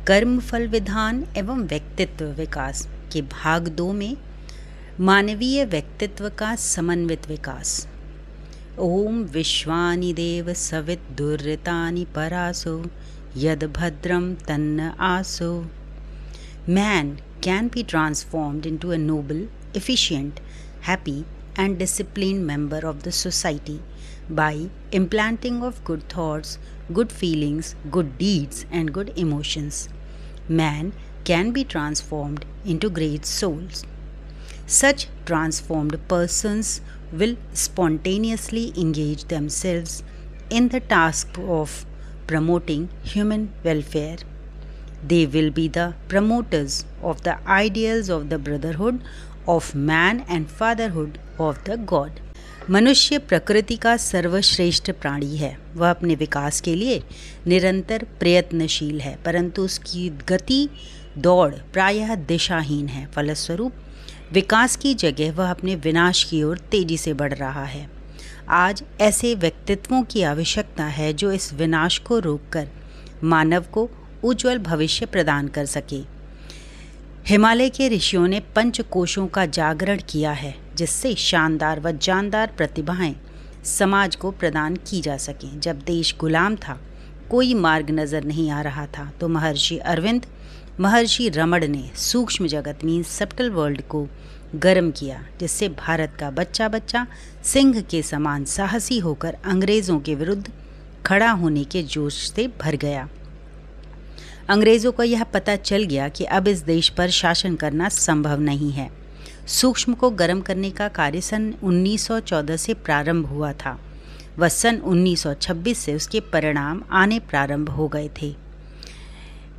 कर्म फल विधान एवं व्यक्तित्व विकास के भाग 2 में मानवीय व्यक्तित्व का समन्वित विकास। ओम विश्वानि देव सवितुर्ऋतानि परासो यद भद्रम तन्न आसो। Man can be transformed into a noble, efficient, happy and disciplined member of the society by implanting of good thoughts, good feelings, good deeds and good emotions. Man can be transformed into great souls. Such transformed persons will spontaneously engage themselves in the task of promoting human welfare. They will be the promoters of the ideals of the brotherhood of man and fatherhood of the God. मनुष्य प्रकृति का सर्वश्रेष्ठ प्राणी है। वह अपने विकास के लिए निरंतर प्रयत्नशील है, परंतु उसकी गति दौड़ प्रायः दिशाहीन है। फलस्वरूप विकास की जगह वह अपने विनाश की ओर तेजी से बढ़ रहा है। आज ऐसे व्यक्तित्वों की आवश्यकता है जो इस विनाश को रोककर मानव को उज्ज्वल भविष्य प्रदान कर सके। हिमालय के ऋषियों ने पंचकोशों का जागरण किया है, जिससे शानदार व जानदार प्रतिभाएं समाज को प्रदान की जा सकें। जब देश गुलाम था, कोई मार्ग नज़र नहीं आ रहा था, तो महर्षि अरविंद, महर्षि रमण ने सूक्ष्म जगत मीन्स सब्टल वर्ल्ड को गर्म किया, जिससे भारत का बच्चा बच्चा सिंह के समान साहसी होकर अंग्रेज़ों के विरुद्ध खड़ा होने के जोश से भर गया। अंग्रेज़ों को यह पता चल गया कि अब इस देश पर शासन करना संभव नहीं है। सूक्ष्म को गर्म करने का कार्य सन 1914 से प्रारंभ हुआ था व सन 1926 से उसके परिणाम आने प्रारंभ हो गए थे।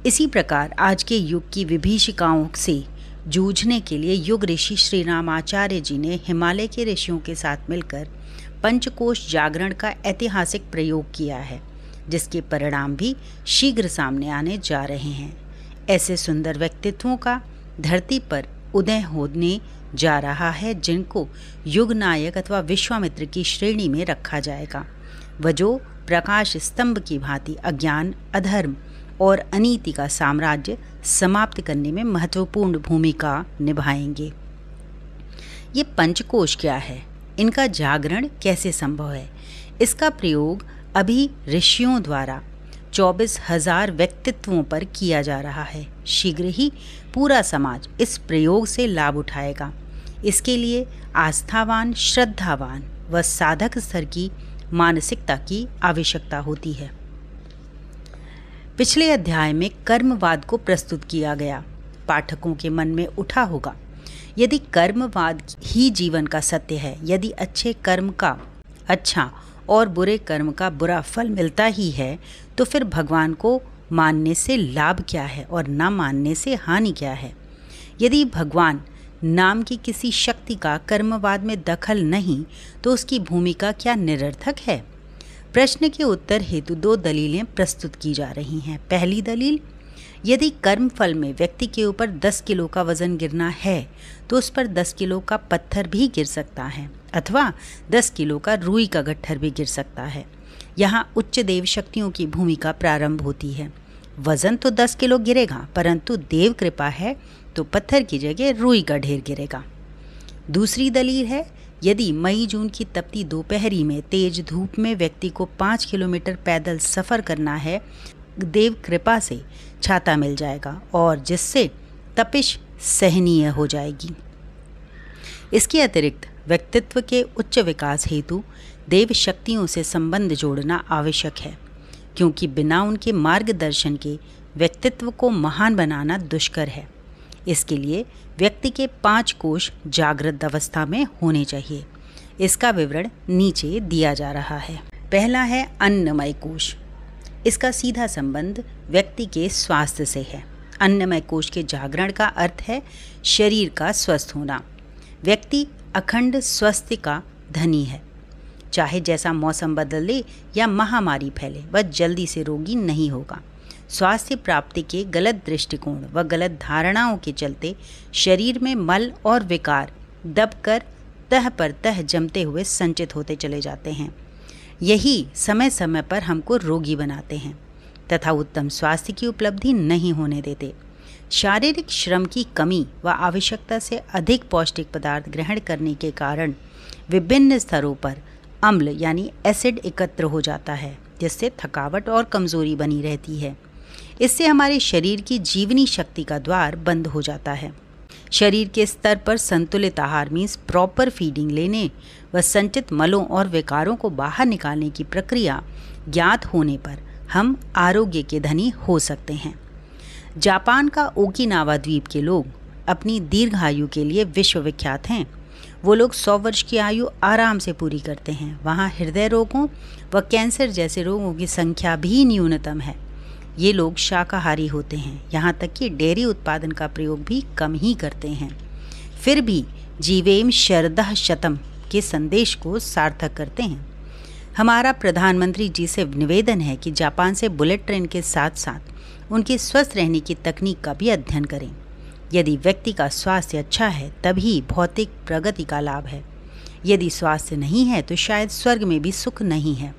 इसी प्रकार आज के युग की विभीषिकाओं से जूझने के लिए युग ऋषि श्री रामाचार्य जी ने हिमालय के ऋषियों के साथ मिलकर पंचकोश जागरण का ऐतिहासिक प्रयोग किया है, जिसके परिणाम भी शीघ्र सामने आने जा रहे हैं। ऐसे सुंदर व्यक्तित्वों का धरती पर उदय होने जा रहा है, जिनको युग नायक अथवा विश्वामित्र की श्रेणी में रखा जाएगा, व जो प्रकाश स्तंभ की भांति अज्ञान, अधर्म और अनीति का साम्राज्य समाप्त करने में महत्वपूर्ण भूमिका निभाएंगे। ये पंचकोश क्या है? इनका जागरण कैसे संभव है? इसका प्रयोग अभी ऋषियों द्वारा 24,000 व्यक्तित्वों पर किया जा रहा है। शीघ्र ही पूरा समाज इस प्रयोग से लाभ उठाएगा। इसके लिए आस्थावान, श्रद्धावान व साधक स्तर की मानसिकता की आवश्यकता होती है। पिछले अध्याय में कर्मवाद को प्रस्तुत किया गया। पाठकों के मन में उठा होगा, यदि कर्मवाद ही जीवन का सत्य है, यदि अच्छे कर्म का अच्छा और बुरे कर्म का बुरा फल मिलता ही है, तो फिर भगवान को मानने से लाभ क्या है और न मानने से हानि क्या है? यदि भगवान नाम की किसी शक्ति का कर्मवाद में दखल नहीं, तो उसकी भूमिका क्या निरर्थक है? प्रश्न के उत्तर हेतु 2 दलीलें प्रस्तुत की जा रही हैं। पहली दलील, यदि कर्म फल में व्यक्ति के ऊपर 10 किलो का वजन गिरना है, तो उस पर 10 किलो का पत्थर भी गिर सकता है, अथवा 10 किलो का रुई का गट्ठर भी गिर सकता है। यहाँ उच्च देव शक्तियों की भूमिका प्रारंभ होती है। वजन तो 10 किलो गिरेगा, परंतु देव कृपा है तो पत्थर की जगह रुई का ढेर गिरेगा। दूसरी दलील है, यदि मई जून की तपती दोपहरी में तेज धूप में व्यक्ति को 5 किलोमीटर पैदल सफ़र करना है, देव कृपा से छाता मिल जाएगा और जिससे तपिश सहनीय हो जाएगी। इसके अतिरिक्त व्यक्तित्व के उच्च विकास हेतु देव शक्तियों से संबंध जोड़ना आवश्यक है, क्योंकि बिना उनके मार्गदर्शन के व्यक्तित्व को महान बनाना दुष्कर है। इसके लिए व्यक्ति के 5 कोश जागृत अवस्था में होने चाहिए। इसका विवरण नीचे दिया जा रहा है। पहला है अन्नमय कोश। इसका सीधा संबंध व्यक्ति के स्वास्थ्य से है। अन्नमय कोश के जागरण का अर्थ है शरीर का स्वस्थ होना। व्यक्ति अखंड स्वास्थ्य का धनी है। चाहे जैसा मौसम बदले या महामारी फैले, वह जल्दी से रोगी नहीं होगा। स्वास्थ्य प्राप्ति के गलत दृष्टिकोण व गलत धारणाओं के चलते शरीर में मल और विकार दबकर तह पर तह जमते हुए संचित होते चले जाते हैं। यही समय समय पर हमको रोगी बनाते हैं। तथा उत्तम स्वास्थ्य की उपलब्धि नहीं होने देते। शारीरिक श्रम की कमी व आवश्यकता से अधिक पौष्टिक पदार्थ ग्रहण करने के कारण विभिन्न स्तरों पर अम्ल यानी एसिड एकत्र हो जाता है, जिससे थकावट और कमजोरी बनी रहती है। इससे हमारे शरीर की जीवनी शक्ति का द्वार बंद हो जाता है। शरीर के स्तर पर संतुलित आहार मीन्स प्रॉपर फीडिंग लेने व संचित मलों और विकारों को बाहर निकालने की प्रक्रिया ज्ञात होने पर हम आरोग्य के धनी हो सकते हैं। जापान का ओकिनावा द्वीप के लोग अपनी दीर्घायु के लिए विश्वविख्यात हैं। वो लोग 100 वर्ष की आयु आराम से पूरी करते हैं। वहाँ हृदय रोगों व कैंसर जैसे रोगों की संख्या भी न्यूनतम है। ये लोग शाकाहारी होते हैं, यहाँ तक कि डेयरी उत्पादन का प्रयोग भी कम ही करते हैं। फिर भी जीवेम शरदः शतम के संदेश को सार्थक करते हैं। हमारा प्रधानमंत्री जी से निवेदन है कि जापान से बुलेट ट्रेन के साथ साथ उनके स्वस्थ रहने की तकनीक का भी अध्ययन करें। यदि व्यक्ति का स्वास्थ्य अच्छा है तभी भौतिक प्रगति का लाभ है। यदि स्वास्थ्य नहीं है तो शायद स्वर्ग में भी सुख नहीं है।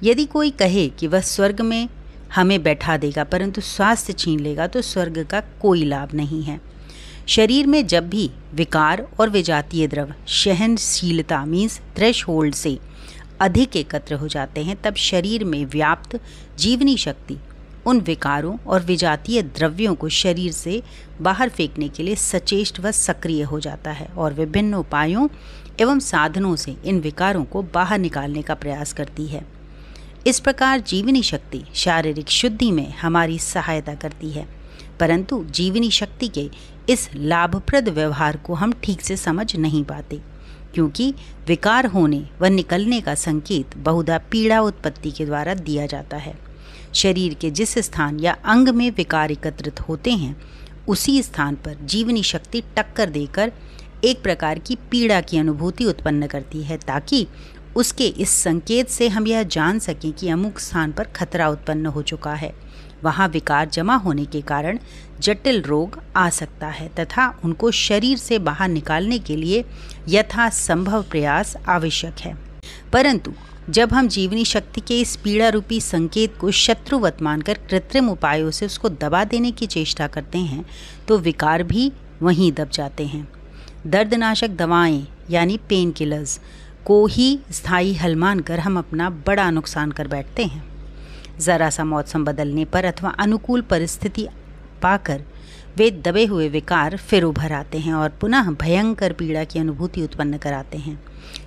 यदि कोई कहे कि वह स्वर्ग में हमें बैठा देगा परंतु स्वास्थ्य छीन लेगा तो स्वर्ग का कोई लाभ नहीं है। शरीर में जब भी विकार और विजातीय द्रव सहनशीलता मीन्स थ्रेशहोल्ड से अधिक एकत्र हो जाते हैं, तब शरीर में व्याप्त जीवनी शक्ति उन विकारों और विजातीय द्रव्यों को शरीर से बाहर फेंकने के लिए सचेष्ट व सक्रिय हो जाता है और विभिन्न उपायों एवं साधनों से इन विकारों को बाहर निकालने का प्रयास करती है। इस प्रकार जीवनी शक्ति शारीरिक शुद्धि में हमारी सहायता करती है, परंतु जीवनी शक्ति के इस लाभप्रद व्यवहार को हम ठीक से समझ नहीं पाते, क्योंकि विकार होने व निकलने का संकेत बहुधा पीड़ा उत्पत्ति के द्वारा दिया जाता है। शरीर के जिस स्थान या अंग में विकार एकत्रित होते हैं उसी स्थान पर जीवनी शक्ति टक्कर देकर एक प्रकार की पीड़ा की अनुभूति उत्पन्न करती है, ताकि उसके इस संकेत से हम यह जान सकें कि अमुक स्थान पर खतरा उत्पन्न हो चुका है। वहाँ विकार जमा होने के कारण जटिल रोग आ सकता है तथा उनको शरीर से बाहर निकालने के लिए यथासंभव प्रयास आवश्यक है। परंतु जब हम जीवनी शक्ति के इस पीड़ा रूपी संकेत को शत्रुवत मानकर कृत्रिम उपायों से उसको दबा देने की चेष्टा करते हैं तो विकार भी वहीं दब जाते हैं। दर्दनाशक दवाएं यानी पेन किलर्स को ही स्थायी हल मानकर हम अपना बड़ा नुकसान कर बैठते हैं। ज़रा सा मौसम बदलने पर अथवा अनुकूल परिस्थिति पाकर वे दबे हुए विकार फिर उभर आते हैं और पुनः भयंकर पीड़ा की अनुभूति उत्पन्न कराते हैं।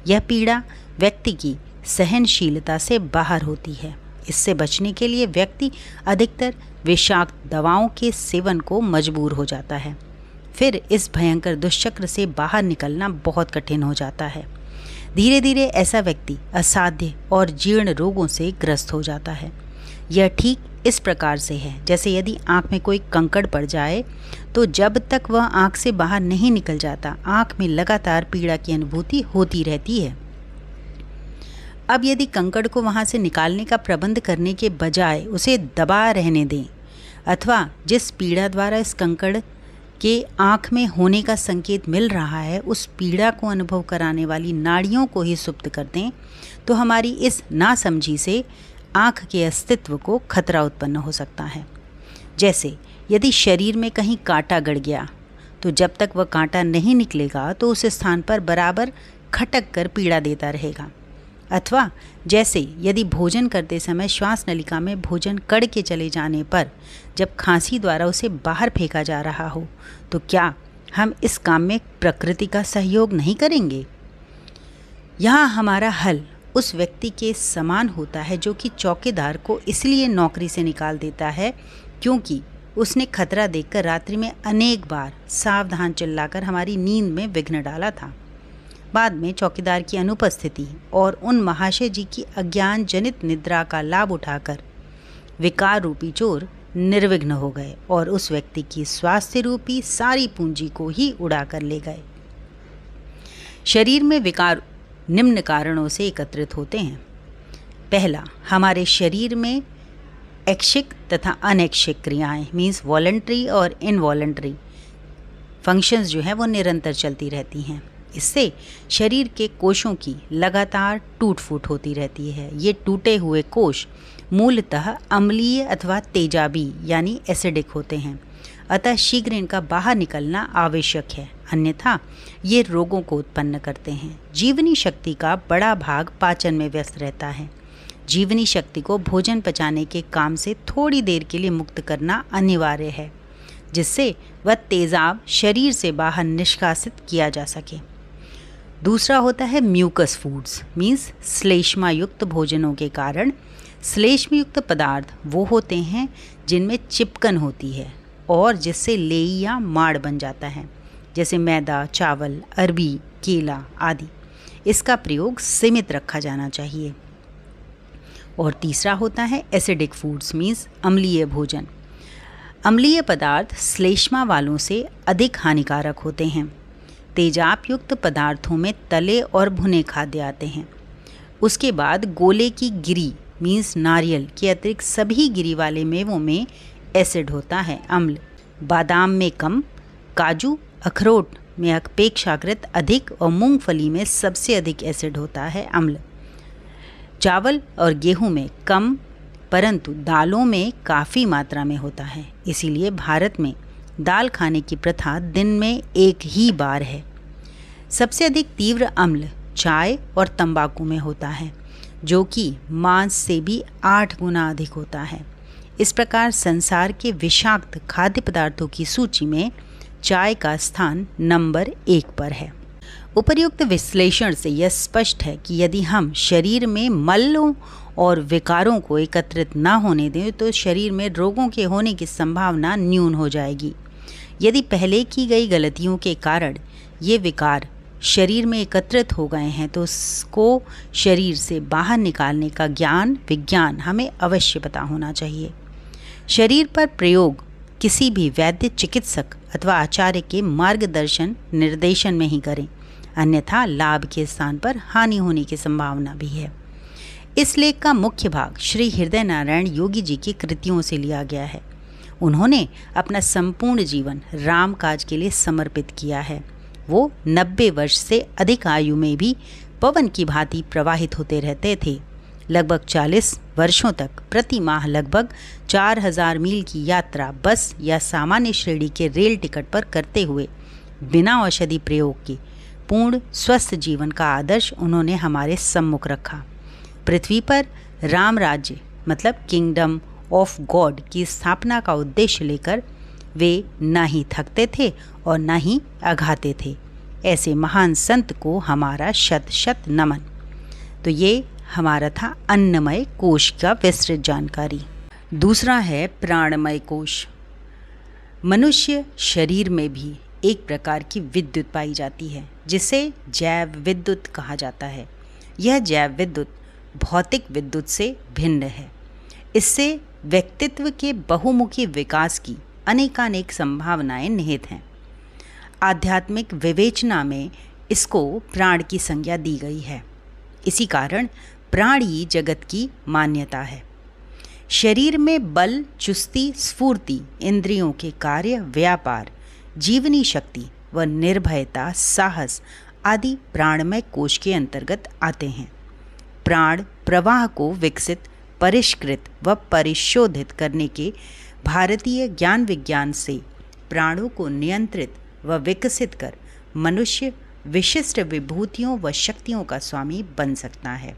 यह पीड़ा व्यक्ति की सहनशीलता से बाहर होती है। इससे बचने के लिए व्यक्ति अधिकतर विषाक्त दवाओं के सेवन को मजबूर हो जाता है। फिर इस भयंकर दुष्चक्र से बाहर निकलना बहुत कठिन हो जाता है। धीरे धीरे ऐसा व्यक्ति असाध्य और जीर्ण रोगों से ग्रस्त हो जाता है। यह ठीक इस प्रकार से है जैसे यदि आँख में कोई कंकड़ पड़ जाए तो जब तक वह आँख से बाहर नहीं निकल जाता आँख में लगातार पीड़ा की अनुभूति होती रहती है। अब यदि कंकड़ को वहाँ से निकालने का प्रबंध करने के बजाय उसे दबा रहने दें अथवा जिस पीड़ा द्वारा इस कंकड़ के आँख में होने का संकेत मिल रहा है उस पीड़ा को अनुभव कराने वाली नाड़ियों को ही सुप्त कर दें तो हमारी इस नासमझी से आँख के अस्तित्व को खतरा उत्पन्न हो सकता है। जैसे यदि शरीर में कहीं कांटा गड़ गया तो जब तक वह कांटा नहीं निकलेगा तो उस स्थान पर बराबर खटक कर पीड़ा देता रहेगा। अथवा जैसे यदि भोजन करते समय श्वास नलिका में भोजन कड़ के चले जाने पर जब खांसी द्वारा उसे बाहर फेंका जा रहा हो तो क्या हम इस काम में प्रकृति का सहयोग नहीं करेंगे? यहाँ हमारा हल उस व्यक्ति के समान होता है जो कि चौकीदार को इसलिए नौकरी से निकाल देता है क्योंकि उसने खतरा देखकर रात्रि में अनेक बार सावधान चिल्लाकर हमारी नींद में विघ्न डाला था। बाद में चौकीदार की अनुपस्थिति और उन महाशय जी की अज्ञान जनित निद्रा का लाभ उठाकर विकार रूपी चोर निर्विघ्न हो गए और उस व्यक्ति की स्वास्थ्य रूपी सारी पूंजी को ही उड़ा कर ले गए। शरीर में विकार निम्न कारणों से एकत्रित होते हैं। पहला, हमारे शरीर में ऐच्छिक तथा अनैच्छिक क्रियाएं मीन्स वॉलंटरी और इनवॉलंटरी फंक्शंस जो है वो निरंतर चलती रहती हैं। इससे शरीर के कोशों की लगातार टूट फूट होती रहती है। ये टूटे हुए कोश मूलतः अम्लीय अथवा तेजाबी यानी एसिडिक होते हैं, अतः शीघ्र इनका बाहर निकलना आवश्यक है, अन्यथा ये रोगों को उत्पन्न करते हैं। जीवनी शक्ति का बड़ा भाग पाचन में व्यस्त रहता है। जीवनी शक्ति को भोजन पचाने के काम से थोड़ी देर के लिए मुक्त करना अनिवार्य है, जिससे वह तेजाब शरीर से बाहर निष्कासित किया जा सके। दूसरा होता है म्यूकस फूड्स, मीन्स श्लेष्मा युक्त भोजनों के कारण। श्लेष्म युक्त पदार्थ वो होते हैं जिनमें चिपकन होती है और जिससे लेई या माड़ बन जाता है, जैसे मैदा, चावल, अरबी, केला आदि। इसका प्रयोग सीमित रखा जाना चाहिए। और तीसरा होता है एसिडिक फूड्स, मीन्स अम्लीय भोजन। अम्लीय पदार्थ श्लेष्मा वालों से अधिक हानिकारक होते हैं। तेजाब युक्त पदार्थों में तले और भुने खाद्य आते हैं। उसके बाद गोले की गिरी, मीन्स नारियल के अतिरिक्त सभी गिरी वाले मेवों में एसिड होता है, अम्ल। बादाम में कम, काजू, अखरोट में अपेक्षाकृत अधिक और मूंगफली में सबसे अधिक एसिड होता है, अम्ल। चावल और गेहूं में कम, परंतु दालों में काफ़ी मात्रा में होता है। इसीलिए भारत में दाल खाने की प्रथा दिन में एक ही बार है। सबसे अधिक तीव्र अम्ल चाय और तंबाकू में होता है, जो कि मांस से भी 8 गुना अधिक होता है। इस प्रकार संसार के विषाक्त खाद्य पदार्थों की सूची में चाय का स्थान नंबर 1 पर है। उपर्युक्त विश्लेषण से यह स्पष्ट है कि यदि हम शरीर में मलों और विकारों को एकत्रित न होने दें तो शरीर में रोगों के होने की संभावना न्यून हो जाएगी। यदि पहले की गई गलतियों के कारण ये विकार शरीर में एकत्रित हो गए हैं तो उसको शरीर से बाहर निकालने का ज्ञान विज्ञान हमें अवश्य पता होना चाहिए। शरीर पर प्रयोग किसी भी वैद्य चिकित्सक अथवा आचार्य के मार्गदर्शन निर्देशन में ही करें, अन्यथा लाभ के स्थान पर हानि होने की संभावना भी है। इस लेख का मुख्य भाग श्री हृदय नारायण योगी जी की कृतियों से लिया गया है। उन्होंने अपना संपूर्ण जीवन राम काज के लिए समर्पित किया है। वो 90 वर्ष से अधिक आयु में भी पवन की भांति प्रवाहित होते रहते थे। लगभग 40 वर्षों तक प्रति माह लगभग 4000 मील की यात्रा बस या सामान्य श्रेणी के रेल टिकट पर करते हुए बिना औषधि प्रयोग के पूर्ण स्वस्थ जीवन का आदर्श उन्होंने हमारे सम्मुख रखा। पृथ्वी पर राम राज्य मतलब किंगडम ऑफ गॉड की स्थापना का उद्देश्य लेकर वे न ही थकते थे और न ही आघाते थे। ऐसे महान संत को हमारा शत शत नमन। तो ये हमारा था अन्नमय कोश का विस्तृत जानकारी। दूसरा है प्राणमय कोश। मनुष्य शरीर में भी एक प्रकार की विद्युत पाई जाती है जिसे जैव विद्युत कहा जाता है। यह जैव विद्युत भौतिक विद्युत से भिन्न है। इससे व्यक्तित्व के बहुमुखी विकास की अनेकानेक संभावनाएं निहित हैं। आध्यात्मिक विवेचना में इसको प्राण की संज्ञा दी गई है। इसी कारण प्राण ही जगत की मान्यता है। शरीर में बल, चुस्ती, स्फूर्ति, इंद्रियों के कार्य, व्यापार, जीवनी शक्ति व निर्भयता, साहस आदि प्राणमय कोश के अंतर्गत आते हैं। प्राण प्रवाह को विकसित, परिष्कृत व परिशोधित करने के भारतीय ज्ञान विज्ञान से प्राणों को नियंत्रित व विकसित कर मनुष्य विशिष्ट विभूतियों व शक्तियों का स्वामी बन सकता है।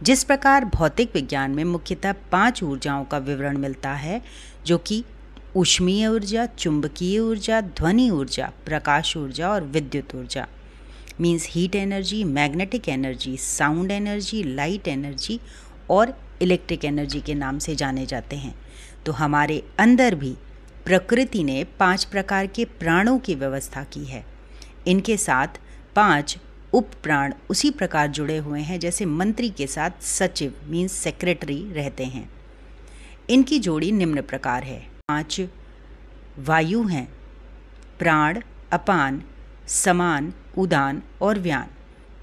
जिस प्रकार भौतिक विज्ञान में मुख्यतः 5 ऊर्जाओं का विवरण मिलता है, जो कि ऊष्मीय ऊर्जा, चुंबकीय ऊर्जा, ध्वनि ऊर्जा, प्रकाश ऊर्जा और विद्युत ऊर्जा, means heat energy, magnetic energy, sound energy, light energy और इलेक्ट्रिक एनर्जी के नाम से जाने जाते हैं। तो हमारे अंदर भी प्रकृति ने 5 प्रकार के प्राणों की व्यवस्था की है। इनके साथ 5 उप प्राण उसी प्रकार जुड़े हुए हैं जैसे मंत्री के साथ सचिव मीन्स सेक्रेटरी रहते हैं। इनकी जोड़ी निम्न प्रकार है। 5 वायु हैं, प्राण, अपान, समान, उदान और व्यान।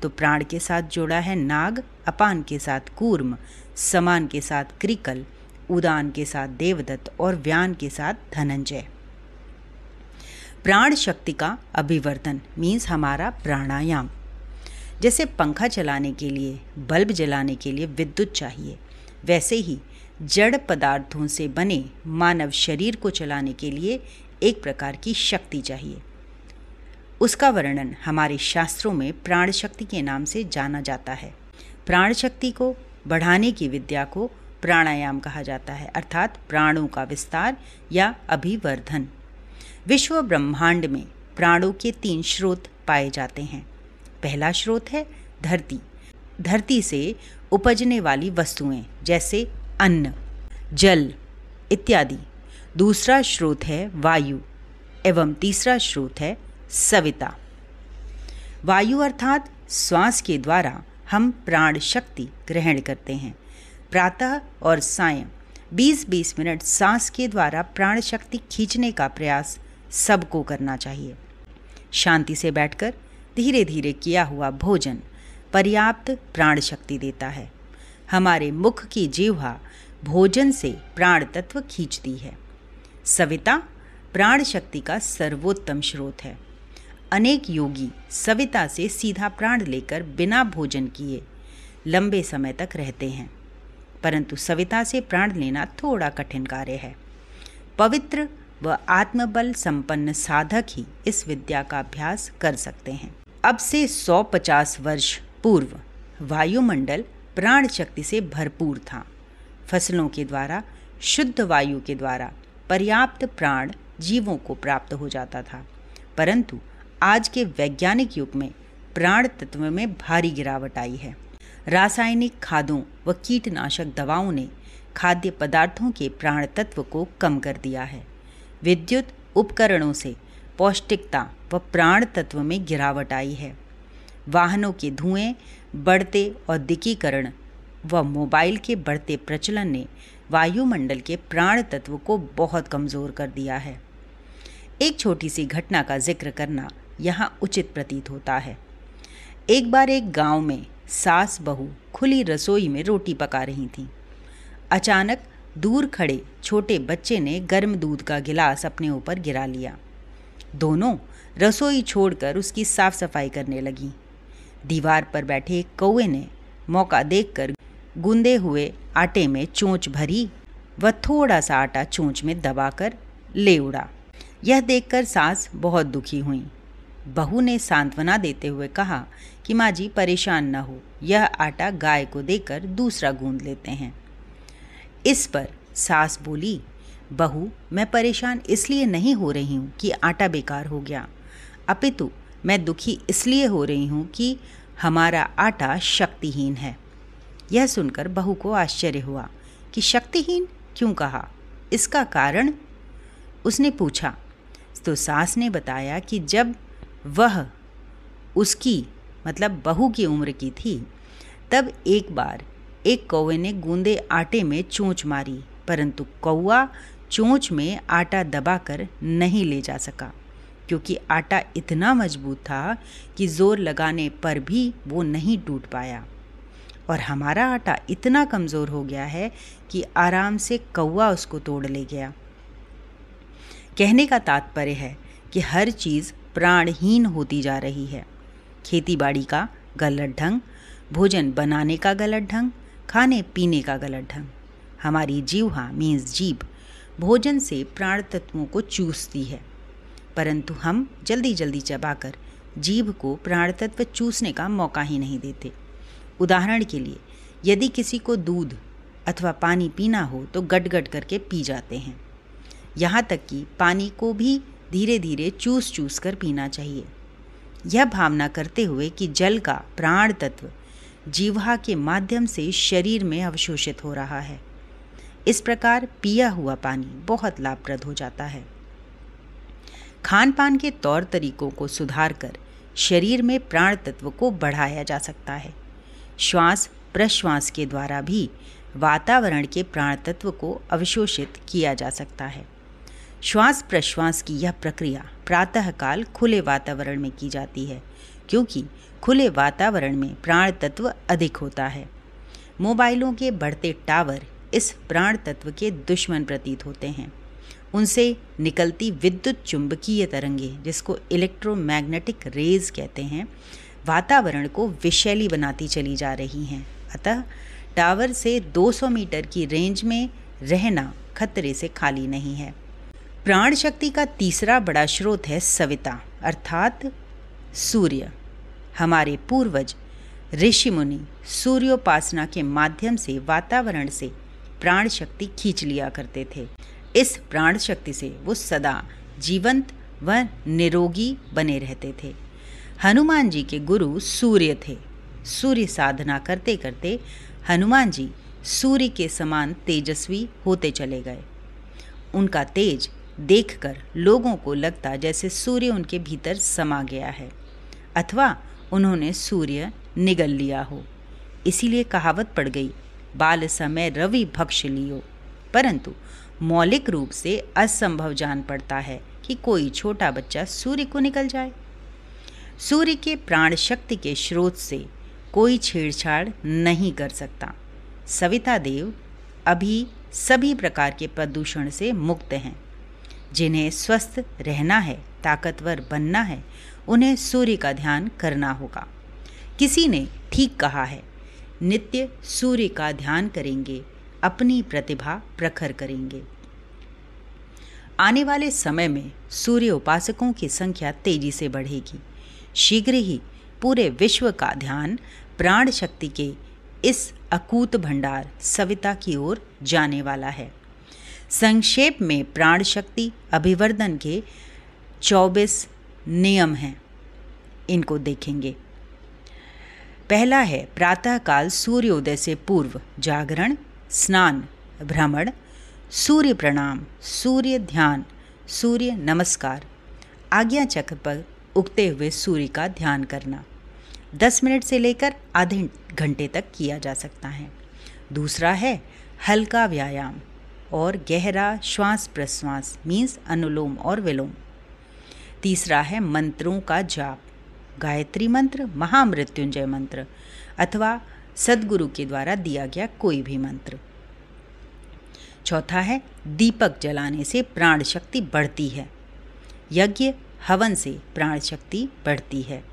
तो प्राण के साथ जोड़ा है नाग, अपान के साथ कूर्म, समान के साथ क्रिकल, उदान के साथ देवदत्त और व्यान के साथ धनंजय। प्राण शक्ति का अभिवर्धन मीन्स हमारा प्राणायाम। जैसे पंखा चलाने के लिए, बल्ब जलाने के लिए विद्युत चाहिए, वैसे ही जड़ पदार्थों से बने मानव शरीर को चलाने के लिए एक प्रकार की शक्ति चाहिए। उसका वर्णन हमारे शास्त्रों में प्राण शक्ति के नाम से जाना जाता है। प्राण शक्ति को बढ़ाने की विद्या को प्राणायाम कहा जाता है, अर्थात प्राणों का विस्तार या अभिवर्धन। विश्व ब्रह्मांड में प्राणों के 3 स्रोत पाए जाते हैं। पहला स्रोत है धरती। धरती से उपजने वाली वस्तुएं जैसे अन्न, जल इत्यादि। दूसरा स्रोत है वायु एवं तीसरा स्रोत है सविता। वायु अर्थात श्वास के द्वारा हम प्राण शक्ति ग्रहण करते हैं। प्रातः और सायं 20-20 मिनट सांस के द्वारा प्राण शक्ति खींचने का प्रयास सबको करना चाहिए। शांति से बैठकर धीरे धीरे किया हुआ भोजन पर्याप्त प्राण शक्ति देता है। हमारे मुख की जिह्वा भोजन से प्राण तत्व खींचती है। सविता प्राण शक्ति का सर्वोत्तम स्रोत है। अनेक योगी सविता से सीधा प्राण लेकर बिना भोजन किए लंबे समय तक रहते हैं, परंतु सविता से प्राण लेना थोड़ा कठिन कार्य है। पवित्र व आत्मबल संपन्न साधक ही इस विद्या का अभ्यास कर सकते हैं। अब से 150 वर्ष पूर्व वायुमंडल प्राण शक्ति से भरपूर था। फसलों के द्वारा, शुद्ध वायु के द्वारा पर्याप्त प्राण जीवों को प्राप्त हो जाता था, परंतु आज के वैज्ञानिक युग में प्राण तत्व में भारी गिरावट आई है। रासायनिक खादों व कीटनाशक दवाओं ने खाद्य पदार्थों के प्राण तत्व को कम कर दिया है। विद्युत उपकरणों से पौष्टिकता व प्राण तत्व में गिरावट आई है। वाहनों के धुएं, बढ़ते औद्योगिकीकरण व मोबाइल के बढ़ते प्रचलन ने वायुमंडल के प्राण तत्व को बहुत कमज़ोर कर दिया है। एक छोटी सी घटना का जिक्र करना यहाँ उचित प्रतीत होता है। एक बार एक गांव में सास बहू खुली रसोई में रोटी पका रही थीं। अचानक दूर खड़े छोटे बच्चे ने गर्म दूध का गिलास अपने ऊपर गिरा लिया। दोनों रसोई छोड़कर उसकी साफ सफाई करने लगीं। दीवार पर बैठे एक कौवे ने मौका देखकर गूंदे हुए आटे में चोंच भरी व थोड़ा सा आटा चोंच में दबाकर ले उड़ा। यह देखकर सास बहुत दुखी हुई। बहू ने सांत्वना देते हुए कहा कि माँ जी परेशान न हो, यह आटा गाय को देकर दूसरा गूंद लेते हैं। इस पर सास बोली, बहू मैं परेशान इसलिए नहीं हो रही हूँ कि आटा बेकार हो गया, अपितु मैं दुखी इसलिए हो रही हूँ कि हमारा आटा शक्तिहीन है। यह सुनकर बहू को आश्चर्य हुआ कि शक्तिहीन क्यों कहा, इसका कारण उसने पूछा। तो सास ने बताया कि जब वह उसकी मतलब बहू की उम्र की थी, तब एक बार एक कौवे ने गूंदे आटे में चोंच मारी, परंतु कौवा चोंच में आटा दबाकर नहीं ले जा सका, क्योंकि आटा इतना मजबूत था कि जोर लगाने पर भी वो नहीं टूट पाया। और हमारा आटा इतना कमज़ोर हो गया है कि आराम से कौवा उसको तोड़ ले गया। कहने का तात्पर्य है कि हर चीज़ प्राणहीन होती जा रही है। खेती बाड़ी का गलत ढंग, भोजन बनाने का गलत ढंग, खाने पीने का गलत ढंग। हमारी जीह्वा मीन्स जीभ भोजन से प्राण तत्वों को चूसती है, परंतु हम जल्दी जल्दी चबाकर जीभ को प्राण तत्व चूसने का मौका ही नहीं देते। उदाहरण के लिए, यदि किसी को दूध अथवा पानी पीना हो तो गट-गट करके पी जाते हैं। यहाँ तक कि पानी को भी धीरे धीरे चूस चूस कर पीना चाहिए, यह भावना करते हुए कि जल का प्राण तत्व जीह्वा के माध्यम से शरीर में अवशोषित हो रहा है। इस प्रकार पिया हुआ पानी बहुत लाभप्रद हो जाता है। खान पान के तौर तरीकों को सुधार कर शरीर में प्राण तत्व को बढ़ाया जा सकता है। श्वास प्रश्वास के द्वारा भी वातावरण के प्राण तत्व को अवशोषित किया जा सकता है। श्वास प्रश्वास की यह प्रक्रिया प्रातःकाल खुले वातावरण में की जाती है, क्योंकि खुले वातावरण में प्राण तत्व अधिक होता है। मोबाइलों के बढ़ते टावर इस प्राण तत्व के दुश्मन प्रतीत होते हैं। उनसे निकलती विद्युत चुंबकीय तरंगे, जिसको इलेक्ट्रोमैग्नेटिक रेज कहते हैं, वातावरण को विषैली बनाती चली जा रही हैं। अतः टावर से 200 मीटर की रेंज में रहना खतरे से खाली नहीं है। प्राण शक्ति का तीसरा बड़ा स्रोत है सविता अर्थात सूर्य। हमारे पूर्वज ऋषि मुनि सूर्योपासना के माध्यम से वातावरण से प्राण शक्ति खींच लिया करते थे। इस प्राण शक्ति से वो सदा जीवंत व निरोगी बने रहते थे। हनुमान जी के गुरु सूर्य थे। सूर्य साधना करते करते हनुमान जी सूर्य के समान तेजस्वी होते चले गए। उनका तेज देखकर लोगों को लगता जैसे सूर्य उनके भीतर समा गया है अथवा उन्होंने सूर्य निगल लिया हो। इसीलिए कहावत पड़ गई, बाल समय रवि भक्ष लियो। परंतु मौलिक रूप से असंभव जान पड़ता है कि कोई छोटा बच्चा सूर्य को निकल जाए। सूर्य के प्राण शक्ति के स्रोत से कोई छेड़छाड़ नहीं कर सकता। सविता देव अभी सभी प्रकार के प्रदूषण से मुक्त हैं। जिन्हें स्वस्थ रहना है, ताकतवर बनना है, उन्हें सूर्य का ध्यान करना होगा। किसी ने ठीक कहा है, नित्य सूर्य का ध्यान करेंगे, अपनी प्रतिभा प्रखर करेंगे। आने वाले समय में सूर्य उपासकों की संख्या तेजी से बढ़ेगी। शीघ्र ही पूरे विश्व का ध्यान प्राण शक्ति के इस अकूत भंडार सविता की ओर जाने वाला है। संक्षेप में प्राण शक्ति अभिवर्धन के 24 नियम हैं, इनको देखेंगे। पहला है प्रातःकाल सूर्योदय से पूर्व जागरण, स्नान, भ्रमण, सूर्य प्रणाम, सूर्य ध्यान, सूर्य नमस्कार, आज्ञा चक्र पर उगते हुए सूर्य का ध्यान करना 10 मिनट से लेकर आधे घंटे तक किया जा सकता है। दूसरा है हल्का व्यायाम और गहरा श्वास प्रश्वास मीन्स अनुलोम और विलोम। तीसरा है मंत्रों का जाप, गायत्री मंत्र, महामृत्युंजय मंत्र अथवा सद्गुरु के द्वारा दिया गया कोई भी मंत्र। चौथा है दीपक जलाने से प्राण शक्ति बढ़ती है। यज्ञ हवन से प्राण शक्ति बढ़ती है।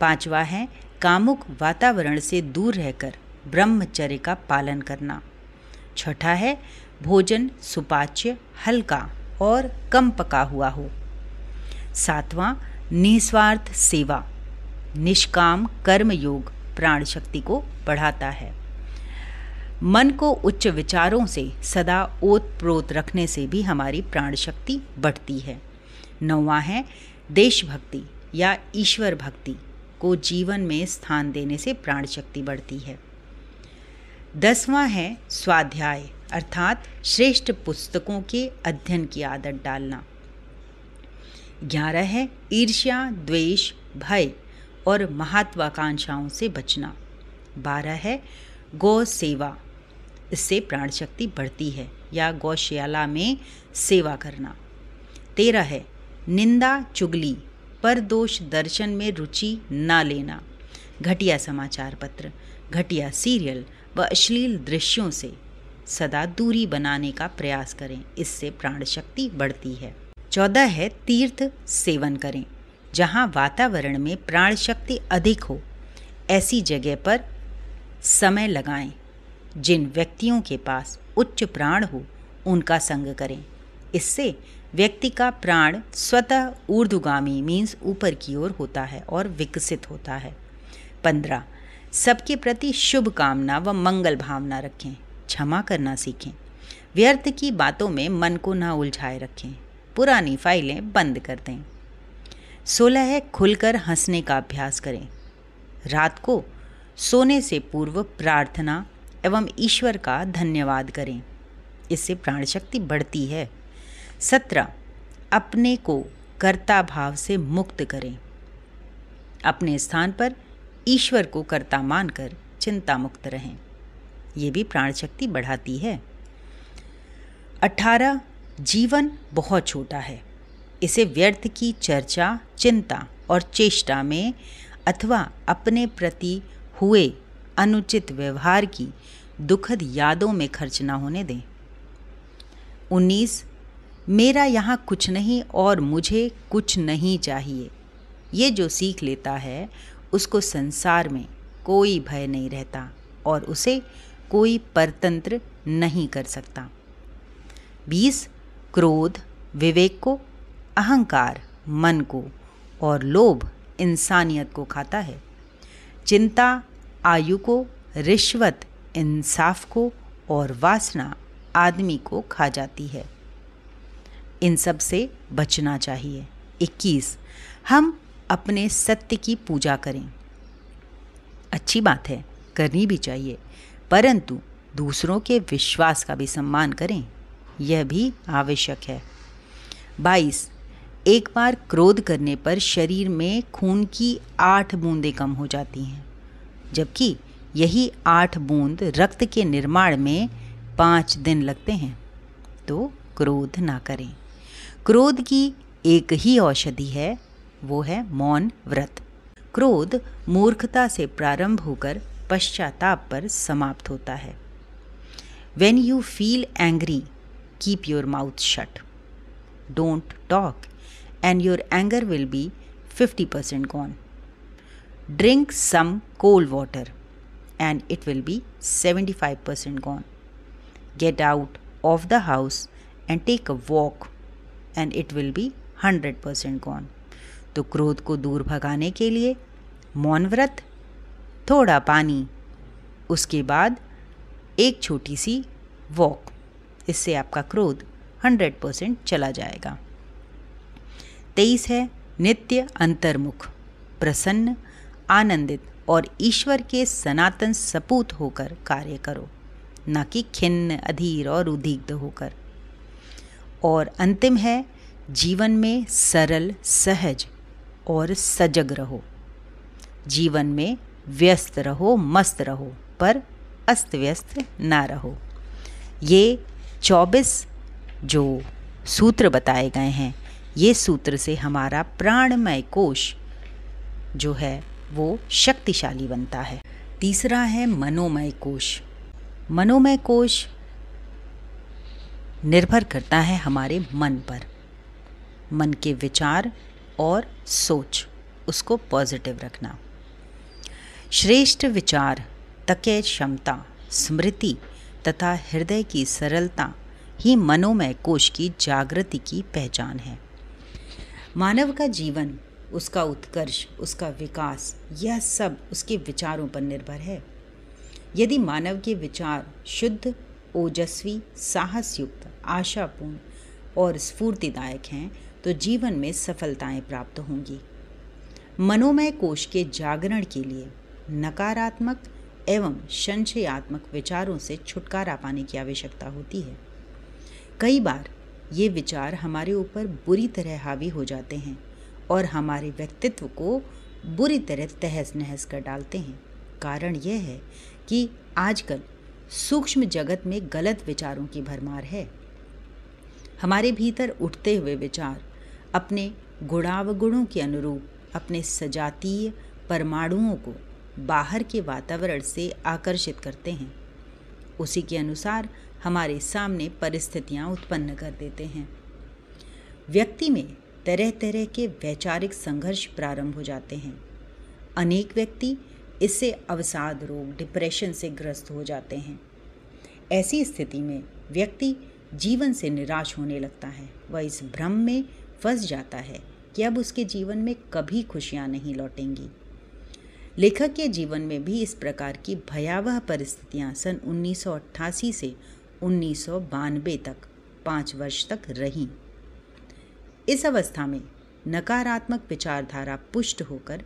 पांचवा है कामुक वातावरण से दूर रहकर ब्रह्मचर्य का पालन करना। छठा है भोजन सुपाच्य, हल्का और कम पका हुआ हो। सातवां निस्वार्थ सेवा, निष्काम कर्म योग प्राण शक्ति को बढ़ाता है। मन को उच्च विचारों से सदा ओत-प्रोत रखने से भी हमारी प्राण शक्ति बढ़ती है। नौवां है देशभक्ति या ईश्वर भक्ति को जीवन में स्थान देने से प्राण शक्ति बढ़ती है। 10वां है स्वाध्याय अर्थात श्रेष्ठ पुस्तकों के अध्ययन की आदत डालना। 11 है ईर्ष्या, द्वेष, भय और महत्वाकांक्षाओं से बचना। 12 है गौ सेवा, इससे प्राण शक्ति बढ़ती है या गौशाला में सेवा करना। 13 है निंदा, चुगली, परदोष दर्शन में रुचि न लेना। घटिया समाचार पत्र, घटिया सीरियल व अश्लील दृश्यों से सदा दूरी बनाने का प्रयास करें, इससे प्राण शक्ति बढ़ती है। 14 है तीर्थ सेवन करें। जहाँ वातावरण में प्राण शक्ति अधिक हो ऐसी जगह पर समय लगाएं। जिन व्यक्तियों के पास उच्च प्राण हो उनका संग करें। इससे व्यक्ति का प्राण स्वतः ऊर्ध्वगामी मीन्स ऊपर की ओर होता है और विकसित होता है। 15 सबके प्रति शुभ कामना व मंगल भावना रखें। क्षमा करना सीखें। व्यर्थ की बातों में मन को न उलझाए रखें। पुरानी फाइलें बंद कर दें। 16 है खुलकर हंसने का अभ्यास करें। रात को सोने से पूर्व प्रार्थना एवं ईश्वर का धन्यवाद करें, इससे प्राण शक्ति बढ़ती है। 17 अपने को कर्ता भाव से मुक्त करें। अपने स्थान पर ईश्वर को कर्ता मानकर चिंता मुक्त रहें, ये भी प्राण शक्ति बढ़ाती है। 18 जीवन बहुत छोटा है, इसे व्यर्थ की चर्चा, चिंता और चेष्टा में अथवा अपने प्रति हुए अनुचित व्यवहार की दुखद यादों में खर्च न होने दें। 19 मेरा यहाँ कुछ नहीं और मुझे कुछ नहीं चाहिए, ये जो सीख लेता है उसको संसार में कोई भय नहीं रहता और उसे कोई परतंत्र नहीं कर सकता। 20 क्रोध विवेक को, अहंकार मन को और लोभ इंसानियत को खाता है। चिंता आयु को, रिश्वत इंसाफ को और वासना आदमी को खा जाती है। इन सब से बचना चाहिए। 21 हम अपने सत्य की पूजा करें। अच्छी बात है, करनी भी चाहिए, परंतु दूसरों के विश्वास का भी सम्मान करें, यह भी आवश्यक है। 22 एक बार क्रोध करने पर शरीर में खून की 8 बूंदें कम हो जाती हैं, जबकि यही 8 बूंद रक्त के निर्माण में 5 दिन लगते हैं। तो क्रोध ना करें। क्रोध की एक ही औषधि है, वो है मौन व्रत। क्रोध मूर्खता से प्रारंभ होकर पश्चाताप पर समाप्त होता है। When you feel angry, keep your mouth shut. Don't talk and your anger will be 50% gone. Drink some cold water and it will be 75% gone. Get out of the house and take a walk and it will be 100% gone. तो क्रोध को दूर भगाने के लिए मौन व्रत, थोड़ा पानी, उसके बाद एक छोटी सी वॉक, इससे आपका क्रोध 100% चला जाएगा। 23 है नित्य अंतर्मुख, प्रसन्न, आनंदित और ईश्वर के सनातन सपूत होकर कार्य करो, न कि खिन्न, अधीर और उद्विग्न होकर। और अंतिम है जीवन में सरल, सहज और सजग रहो। जीवन में व्यस्त रहो, मस्त रहो, पर अस्त व्यस्त ना रहो। ये 24 जो सूत्र बताए गए हैं, ये सूत्र से हमारा प्राणमय कोश जो है वो शक्तिशाली बनता है। तीसरा है मनोमय कोश। मनोमय कोश निर्भर करता है हमारे मन पर, मन के विचार और सोच, उसको पॉजिटिव रखना। श्रेष्ठ विचार, तर्क क्षमता, स्मृति तथा हृदय की सरलता ही मनोमय कोश की जागृति की पहचान है। मानव का जीवन, उसका उत्कर्ष, उसका विकास, यह सब उसके विचारों पर निर्भर है। यदि मानव के विचार शुद्ध, ओजस्वी, साहसयुक्त, आशापूर्ण और स्फूर्तिदायक हैं तो जीवन में सफलताएं प्राप्त होंगी। मनोमय कोश के जागरण के लिए नकारात्मक एवं संशयात्मक विचारों से छुटकारा पाने की आवश्यकता होती है। कई बार ये विचार हमारे ऊपर बुरी तरह हावी हो जाते हैं और हमारे व्यक्तित्व को बुरी तरह तहस नहस कर डालते हैं। कारण यह है कि आजकल सूक्ष्म जगत में गलत विचारों की भरमार है। हमारे भीतर उठते हुए विचार अपने गुणावगुणों के अनुरूप अपने सजातीय परमाणुओं को बाहर के वातावरण से आकर्षित करते हैं। उसी के अनुसार हमारे सामने परिस्थितियां उत्पन्न कर देते हैं। व्यक्ति में तरह तरह के वैचारिक संघर्ष प्रारंभ हो जाते हैं। अनेक व्यक्ति इससे अवसाद रोग, डिप्रेशन से ग्रस्त हो जाते हैं। ऐसी स्थिति में व्यक्ति जीवन से निराश होने लगता है। वह इस भ्रम में फंस जाता है कि अब उसके जीवन में कभी खुशियां नहीं लौटेंगी। लेखक के जीवन में भी इस प्रकार की भयावह परिस्थितियां सन 1988 से 1992 तक 5 वर्ष तक रहीं। इस अवस्था में नकारात्मक विचारधारा पुष्ट होकर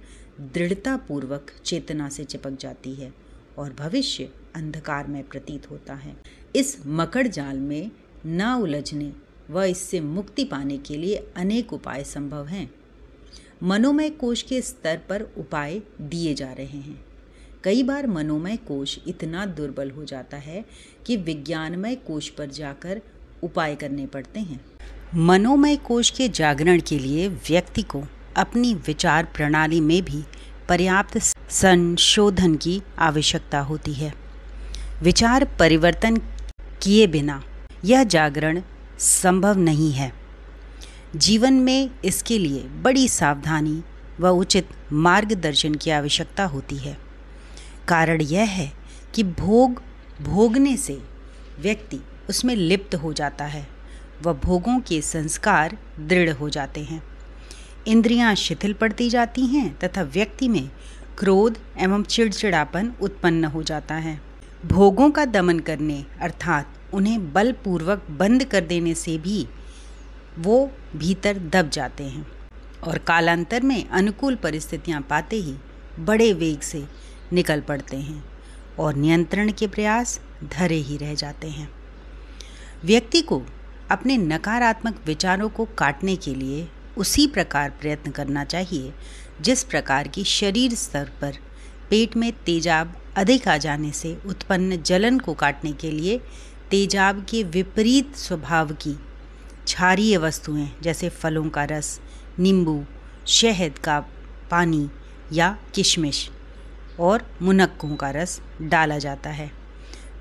दृढ़तापूर्वक चेतना से चिपक जाती है और भविष्य अंधकार में प्रतीत होता है। इस मकड़ जाल में न उलझने व इससे मुक्ति पाने के लिए अनेक उपाय संभव हैं। मनोमय कोश के स्तर पर उपाय दिए जा रहे हैं। कई बार मनोमय कोश इतना दुर्बल हो जाता है कि विज्ञानमय कोश पर जाकर उपाय करने पड़ते हैं। मनोमय कोश के जागरण के लिए व्यक्ति को अपनी विचार प्रणाली में भी पर्याप्त संशोधन की आवश्यकता होती है। विचार परिवर्तन किए बिना यह जागरण संभव नहीं है। जीवन में इसके लिए बड़ी सावधानी व उचित मार्गदर्शन की आवश्यकता होती है। कारण यह है कि भोग भोगने से व्यक्ति उसमें लिप्त हो जाता है, वह भोगों के संस्कार दृढ़ हो जाते हैं, इंद्रियां शिथिल पड़ती जाती हैं तथा व्यक्ति में क्रोध एवं चिड़चिड़ापन उत्पन्न हो जाता है। भोगों का दमन करने अर्थात उन्हें बलपूर्वक बंद कर देने से भी वो भीतर दब जाते हैं और कालांतर में अनुकूल परिस्थितियां पाते ही बड़े वेग से निकल पड़ते हैं और नियंत्रण के प्रयास धरे ही रह जाते हैं। व्यक्ति को अपने नकारात्मक विचारों को काटने के लिए उसी प्रकार प्रयत्न करना चाहिए जिस प्रकार की शरीर स्तर पर पेट में तेजाब अधिक आ जाने से उत्पन्न जलन को काटने के लिए तेजाब के विपरीत स्वभाव की क्षारीय वस्तुएं जैसे फलों का रस, नींबू, शहद का पानी या किशमिश और मुनक्कों का रस डाला जाता है।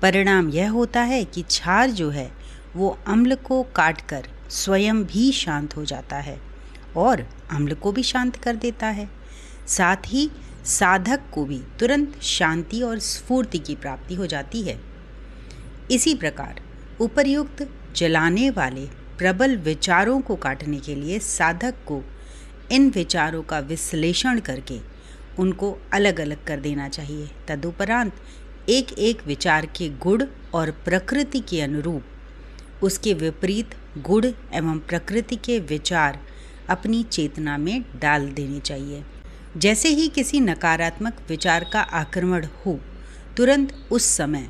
परिणाम यह होता है कि क्षार जो है वो अम्ल को काटकर स्वयं भी शांत हो जाता है और अम्ल को भी शांत कर देता है। साथ ही साधक को भी तुरंत शांति और स्फूर्ति की प्राप्ति हो जाती है। इसी प्रकार उपर्युक्त जलाने वाले प्रबल विचारों को काटने के लिए साधक को इन विचारों का विश्लेषण करके उनको अलग अलग कर देना चाहिए। तदुपरांत एक एक विचार के गुण और प्रकृति के अनुरूप उसके विपरीत गुण एवं प्रकृति के विचार अपनी चेतना में डाल देने चाहिए। जैसे ही किसी नकारात्मक विचार का आक्रमण हो, तुरंत उस समय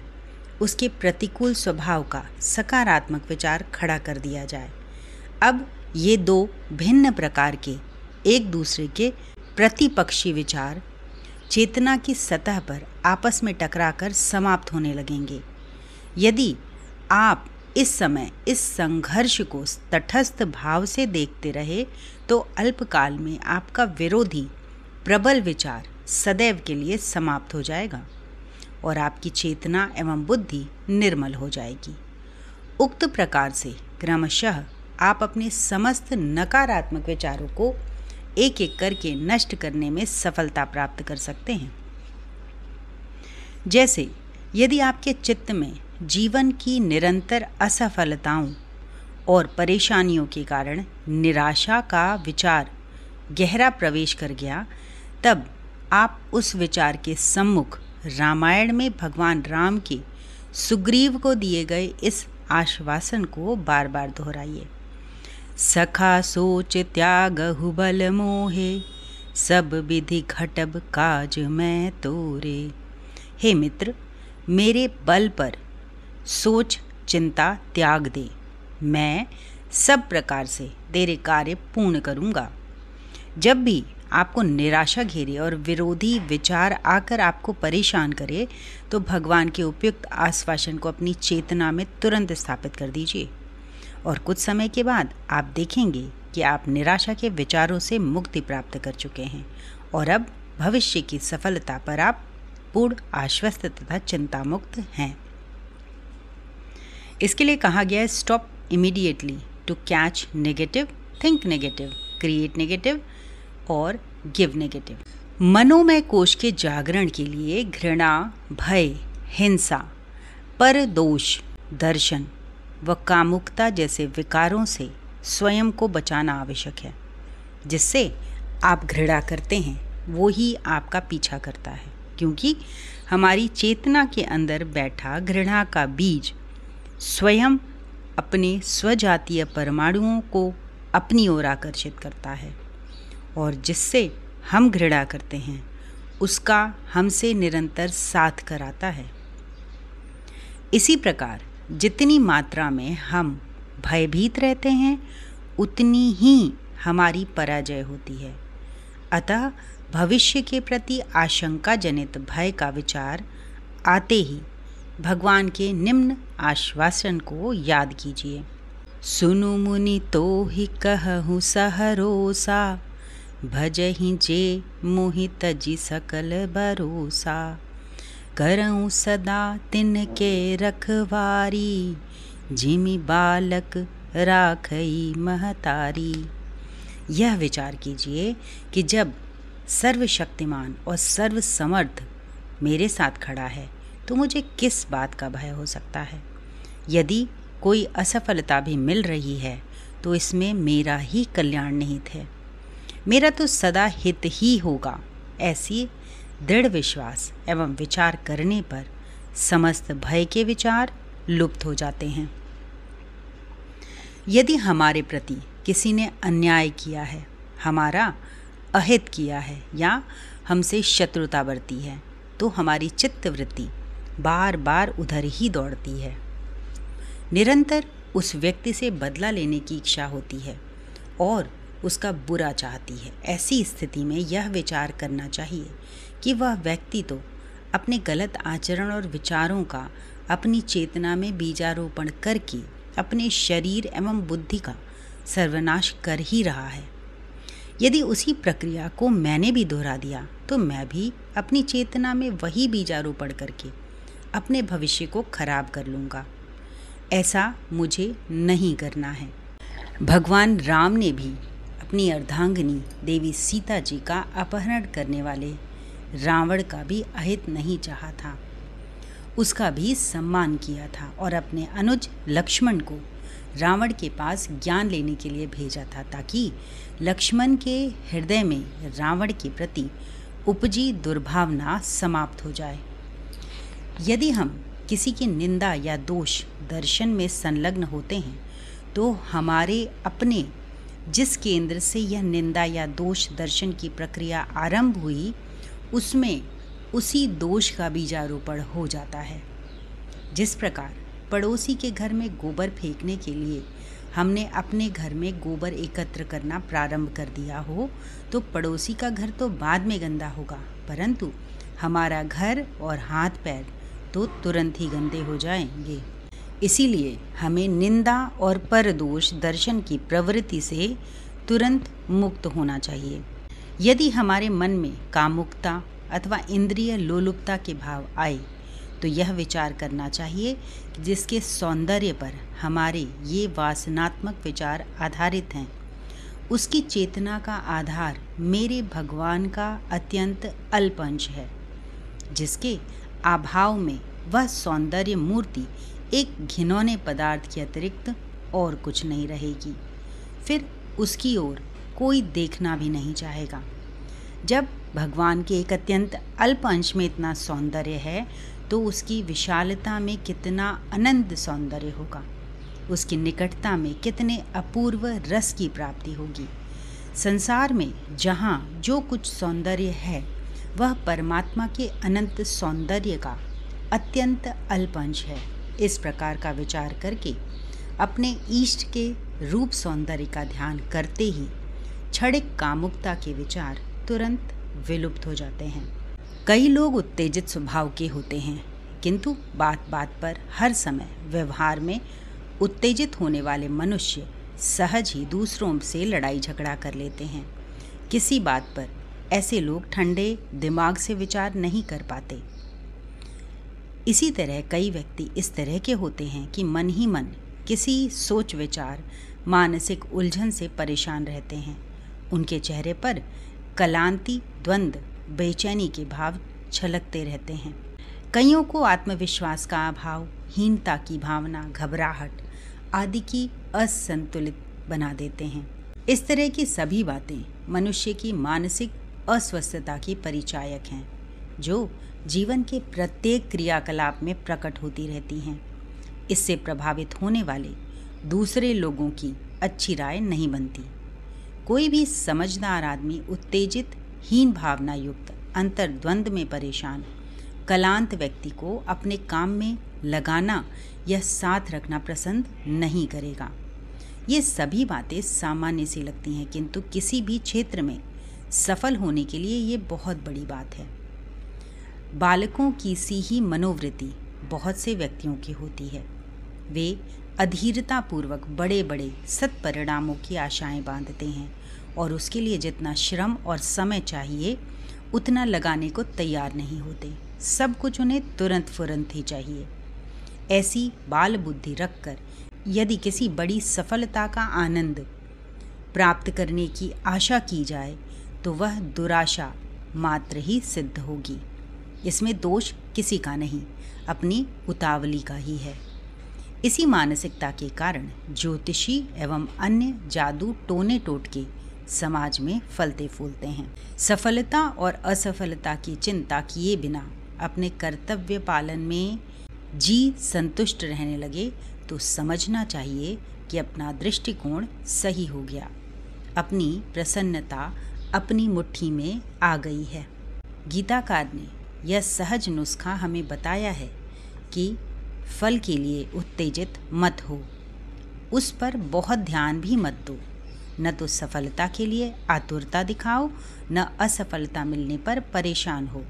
उसके प्रतिकूल स्वभाव का सकारात्मक विचार खड़ा कर दिया जाए। अब ये दो भिन्न प्रकार के एक दूसरे के प्रतिपक्षी विचार चेतना की सतह पर आपस में टकराकर समाप्त होने लगेंगे। यदि आप इस समय इस संघर्ष को तटस्थ भाव से देखते रहे तो अल्पकाल में आपका विरोधी प्रबल विचार सदैव के लिए समाप्त हो जाएगा और आपकी चेतना एवं बुद्धि निर्मल हो जाएगी। उक्त प्रकार से क्रमशः आप अपने समस्त नकारात्मक विचारों को एक एक करके नष्ट करने में सफलता प्राप्त कर सकते हैं। जैसे यदि आपके चित्त में जीवन की निरंतर असफलताओं और परेशानियों के कारण निराशा का विचार गहरा प्रवेश कर गया, तब आप उस विचार के सम्मुख रामायण में भगवान राम के सुग्रीव को दिए गए इस आश्वासन को बार बार दोहराइए। सखा सोच त्यागहु बल मोहे, सब विधि घटब काज मैं तोरे। हे मित्र, मेरे बल पर सोच चिंता त्याग दे, मैं सब प्रकार से तेरे कार्य पूर्ण करूँगा। जब भी आपको निराशा घेरे और विरोधी विचार आकर आपको परेशान करे तो भगवान के उपयुक्त आश्वासन को अपनी चेतना में तुरंत स्थापित कर दीजिए और कुछ समय के बाद आप देखेंगे कि आप निराशा के विचारों से मुक्ति प्राप्त कर चुके हैं और अब भविष्य की सफलता पर आप पूर्ण आश्वस्त तथा चिंता मुक्त हैं। इसके लिए कहा गया है, stop immediately to catch negative, think negative, create negative और गिव नेगेटिव। मनोमय कोश के जागरण के लिए घृणा, भय, हिंसा, परदोष दर्शन व कामुकता जैसे विकारों से स्वयं को बचाना आवश्यक है। जिससे आप घृणा करते हैं वो ही आपका पीछा करता है, क्योंकि हमारी चेतना के अंदर बैठा घृणा का बीज स्वयं अपने स्वजातीय परमाणुओं को अपनी ओर आकर्षित करता है और जिससे हम घृणा करते हैं उसका हमसे निरंतर साथ कराता है। इसी प्रकार जितनी मात्रा में हम भयभीत रहते हैं उतनी ही हमारी पराजय होती है। अतः भविष्य के प्रति आशंका जनित भय का विचार आते ही भगवान के निम्न आश्वासन को याद कीजिए। सुनु मुनि तो ही कहूँ सहरोसा, भजहि जे मोहि तजी सकल भरोसा। करऊँ सदा तिनके रखवारी, जिमि बालक राखई महतारी। यह विचार कीजिए कि जब सर्वशक्तिमान और सर्वसमर्थ मेरे साथ खड़ा है तो मुझे किस बात का भय हो सकता है? यदि कोई असफलता भी मिल रही है तो इसमें मेरा ही कल्याण निहित है, मेरा तो सदा हित ही होगा। ऐसी दृढ़ विश्वास एवं विचार करने पर समस्त भय के विचार लुप्त हो जाते हैं। यदि हमारे प्रति किसी ने अन्याय किया है, हमारा अहित किया है या हमसे शत्रुता बरती है, तो हमारी चित्तवृत्ति बार बार उधर ही दौड़ती है। निरंतर उस व्यक्ति से बदला लेने की इच्छा होती है और उसका बुरा चाहती है। ऐसी स्थिति में यह विचार करना चाहिए कि वह व्यक्ति तो अपने गलत आचरण और विचारों का अपनी चेतना में बीजारोपण करके अपने शरीर एवं बुद्धि का सर्वनाश कर ही रहा है। यदि उसी प्रक्रिया को मैंने भी दोहरा दिया तो मैं भी अपनी चेतना में वही बीजारोपण करके अपने भविष्य को खराब कर लूँगा। ऐसा मुझे नहीं करना है। भगवान राम ने भी अपनी अर्धांगिनी देवी सीता जी का अपहरण करने वाले रावण का भी अहित नहीं चाहा था, उसका भी सम्मान किया था और अपने अनुज लक्ष्मण को रावण के पास ज्ञान लेने के लिए भेजा था, ताकि लक्ष्मण के हृदय में रावण के प्रति उपजी दुर्भावना समाप्त हो जाए। यदि हम किसी की निंदा या दोष दर्शन में संलग्न होते हैं तो हमारे अपने जिस केंद्र से यह निंदा या दोष दर्शन की प्रक्रिया आरंभ हुई, उसमें उसी दोष का बीजारोपण हो जाता है। जिस प्रकार पड़ोसी के घर में गोबर फेंकने के लिए हमने अपने घर में गोबर एकत्र करना प्रारंभ कर दिया हो, तो पड़ोसी का घर तो बाद में गंदा होगा, परंतु हमारा घर और हाथ पैर तो तुरंत ही गंदे हो जाएंगे। इसीलिए हमें निंदा और परदोष दर्शन की प्रवृत्ति से तुरंत मुक्त होना चाहिए। यदि हमारे मन में कामुकता अथवा इंद्रिय लोलुपता के भाव आए तो यह विचार करना चाहिए कि जिसके सौंदर्य पर हमारे ये वासनात्मक विचार आधारित हैं, उसकी चेतना का आधार मेरे भगवान का अत्यंत अल्प अंश है, जिसके अभाव में वह सौंदर्य मूर्ति एक घिनौने पदार्थ के अतिरिक्त और कुछ नहीं रहेगी। फिर उसकी ओर कोई देखना भी नहीं चाहेगा। जब भगवान के एक अत्यंत अल्प अंश में इतना सौंदर्य है तो उसकी विशालता में कितना अनंत सौंदर्य होगा, उसकी निकटता में कितने अपूर्व रस की प्राप्ति होगी। संसार में जहाँ जो कुछ सौंदर्य है वह परमात्मा के अनंत सौंदर्य का अत्यंत अल्प अंश है। इस प्रकार का विचार करके अपने इष्ट के रूप सौंदर्य का ध्यान करते ही क्षणिक कामुकता के विचार तुरंत विलुप्त हो जाते हैं। कई लोग उत्तेजित स्वभाव के होते हैं, किंतु बात बात पर हर समय व्यवहार में उत्तेजित होने वाले मनुष्य सहज ही दूसरों से लड़ाई झगड़ा कर लेते हैं। किसी बात पर ऐसे लोग ठंडे दिमाग से विचार नहीं कर पाते। इसी तरह कई व्यक्ति इस तरह के होते हैं कि मन ही मन किसी सोच विचार मानसिक उलझन से परेशान रहते हैं। उनके चेहरे पर कलांति द्वंद्व बेचैनी के भाव छलकते रहते हैं। कईयों को आत्मविश्वास का अभाव, हीनता की भावना, घबराहट आदि की असंतुलित बना देते हैं। इस तरह की सभी बातें मनुष्य की मानसिक अस्वस्थता की परिचायक हैं, जो जीवन के प्रत्येक क्रियाकलाप में प्रकट होती रहती हैं। इससे प्रभावित होने वाले दूसरे लोगों की अच्छी राय नहीं बनती। कोई भी समझदार आदमी उत्तेजित, हीन भावना युक्त, अंतर्द्वंद में परेशान, कलांत व्यक्ति को अपने काम में लगाना या साथ रखना पसंद नहीं करेगा। ये सभी बातें सामान्य सी लगती हैं, किंतु किसी भी क्षेत्र में सफल होने के लिए ये बहुत बड़ी बात है। बालकों की सी ही मनोवृत्ति बहुत से व्यक्तियों की होती है। वे अधीरतापूर्वक बड़े बड़े सत्परिणामों की आशाएं बांधते हैं और उसके लिए जितना श्रम और समय चाहिए उतना लगाने को तैयार नहीं होते। सब कुछ उन्हें तुरंत फुरंत ही चाहिए। ऐसी बाल बुद्धि रखकर यदि किसी बड़ी सफलता का आनंद प्राप्त करने की आशा की जाए तो वह दुराशा मात्र ही सिद्ध होगी। इसमें दोष किसी का नहीं, अपनी उतावली का ही है। इसी मानसिकता के कारण ज्योतिषी एवं अन्य जादू टोने टोटके समाज में फलते फूलते हैं। सफलता और असफलता की चिंता किए बिना अपने कर्तव्य पालन में जी संतुष्ट रहने लगे तो समझना चाहिए कि अपना दृष्टिकोण सही हो गया, अपनी प्रसन्नता अपनी मुट्ठी में आ गई है। गीताकार ने यह सहज नुस्खा हमें बताया है कि फल के लिए उत्तेजित मत हो, उस पर बहुत ध्यान भी मत दो। न तो सफलता के लिए आतुरता दिखाओ, न असफलता मिलने पर परेशान हो।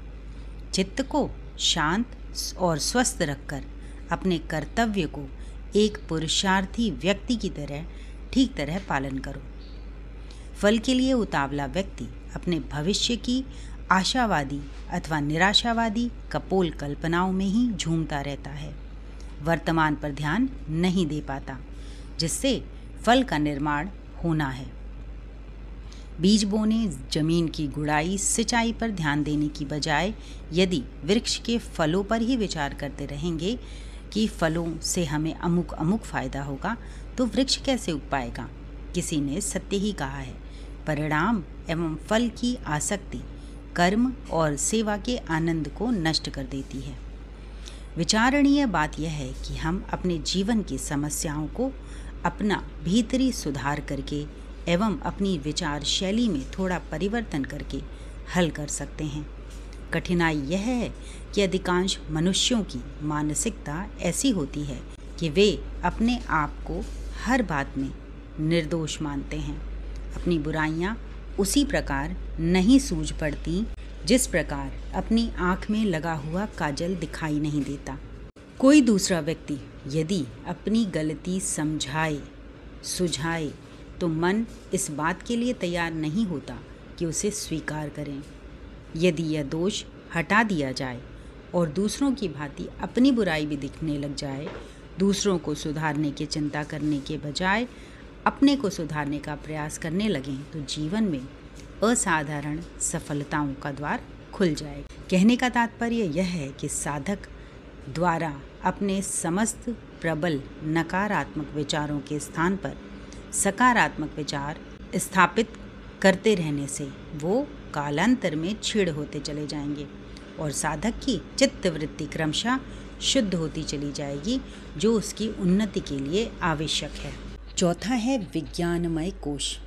चित्त को शांत और स्वस्थ रखकर अपने कर्तव्य को एक पुरुषार्थी व्यक्ति की तरह ठीक तरह पालन करो। फल के लिए उतावला व्यक्ति अपने भविष्य की आशावादी अथवा निराशावादी कपोल कल्पनाओं में ही झूमता रहता है, वर्तमान पर ध्यान नहीं दे पाता, जिससे फल का निर्माण होना है। बीज बोने, जमीन की गुड़ाई, सिंचाई पर ध्यान देने की बजाय यदि वृक्ष के फलों पर ही विचार करते रहेंगे कि फलों से हमें अमुक अमुक फायदा होगा, तो वृक्ष कैसे उग पाएगा। किसी ने सत्य ही कहा है, परिणाम एवं फल की आसक्ति कर्म और सेवा के आनंद को नष्ट कर देती है। विचारणीय बात यह है कि हम अपने जीवन की समस्याओं को अपना भीतरी सुधार करके एवं अपनी विचार शैली में थोड़ा परिवर्तन करके हल कर सकते हैं। कठिनाई यह है कि अधिकांश मनुष्यों की मानसिकता ऐसी होती है कि वे अपने आप को हर बात में निर्दोष मानते हैं। अपनी बुराइयां उसी प्रकार नहीं सूझ पड़ती जिस प्रकार अपनी आँख में लगा हुआ काजल दिखाई नहीं देता। कोई दूसरा व्यक्ति यदि अपनी गलती समझाए सुझाए तो मन इस बात के लिए तैयार नहीं होता कि उसे स्वीकार करें। यदि यह दोष हटा दिया जाए और दूसरों की भांति अपनी बुराई भी दिखने लग जाए, दूसरों को सुधारने की चिंता करने के बजाय अपने को सुधारने का प्रयास करने लगें, तो जीवन में असाधारण सफलताओं का द्वार खुल जाए। कहने का तात्पर्य यह है कि साधक द्वारा अपने समस्त प्रबल नकारात्मक विचारों के स्थान पर सकारात्मक विचार स्थापित करते रहने से वो कालांतर में क्षीण होते चले जाएंगे और साधक की चित्त वृत्ति क्रमशः शुद्ध होती चली जाएगी, जो उसकी उन्नति के लिए आवश्यक है। चौथा है विज्ञानमय कोश।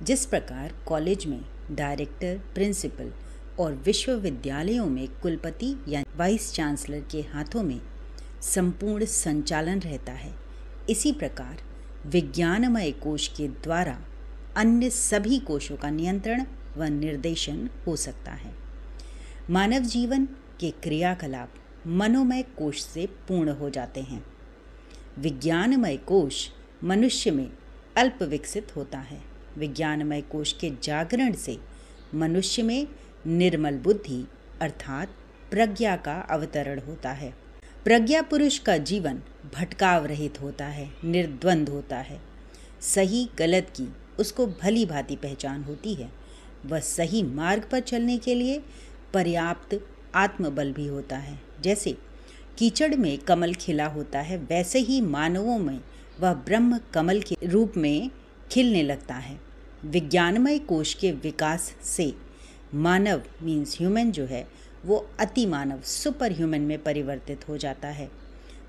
जिस प्रकार कॉलेज में डायरेक्टर, प्रिंसिपल और विश्वविद्यालयों में कुलपति या वाइस चांसलर के हाथों में संपूर्ण संचालन रहता है, इसी प्रकार विज्ञानमय कोश के द्वारा अन्य सभी कोशों का नियंत्रण व निर्देशन हो सकता है। मानव जीवन के क्रियाकलाप मनोमय कोश से पूर्ण हो जाते हैं। विज्ञानमय कोश मनुष्य में अल्प विकसित होता है। विज्ञानमय कोश के जागरण से मनुष्य में निर्मल बुद्धि अर्थात प्रज्ञा का अवतरण होता है। प्रज्ञा पुरुष का जीवन भटकाव रहित होता है, निर्द्वंद होता है। सही गलत की उसको भली भांति पहचान होती है। वह सही मार्ग पर चलने के लिए पर्याप्त आत्मबल भी होता है। जैसे कीचड़ में कमल खिला होता है, वैसे ही मानवों में वह ब्रह्म कमल के रूप में खिलने लगता है। विज्ञानमय कोश के विकास से मानव मीन्स ह्यूमन जो है वो अति मानव सुपर ह्यूमन में परिवर्तित हो जाता है।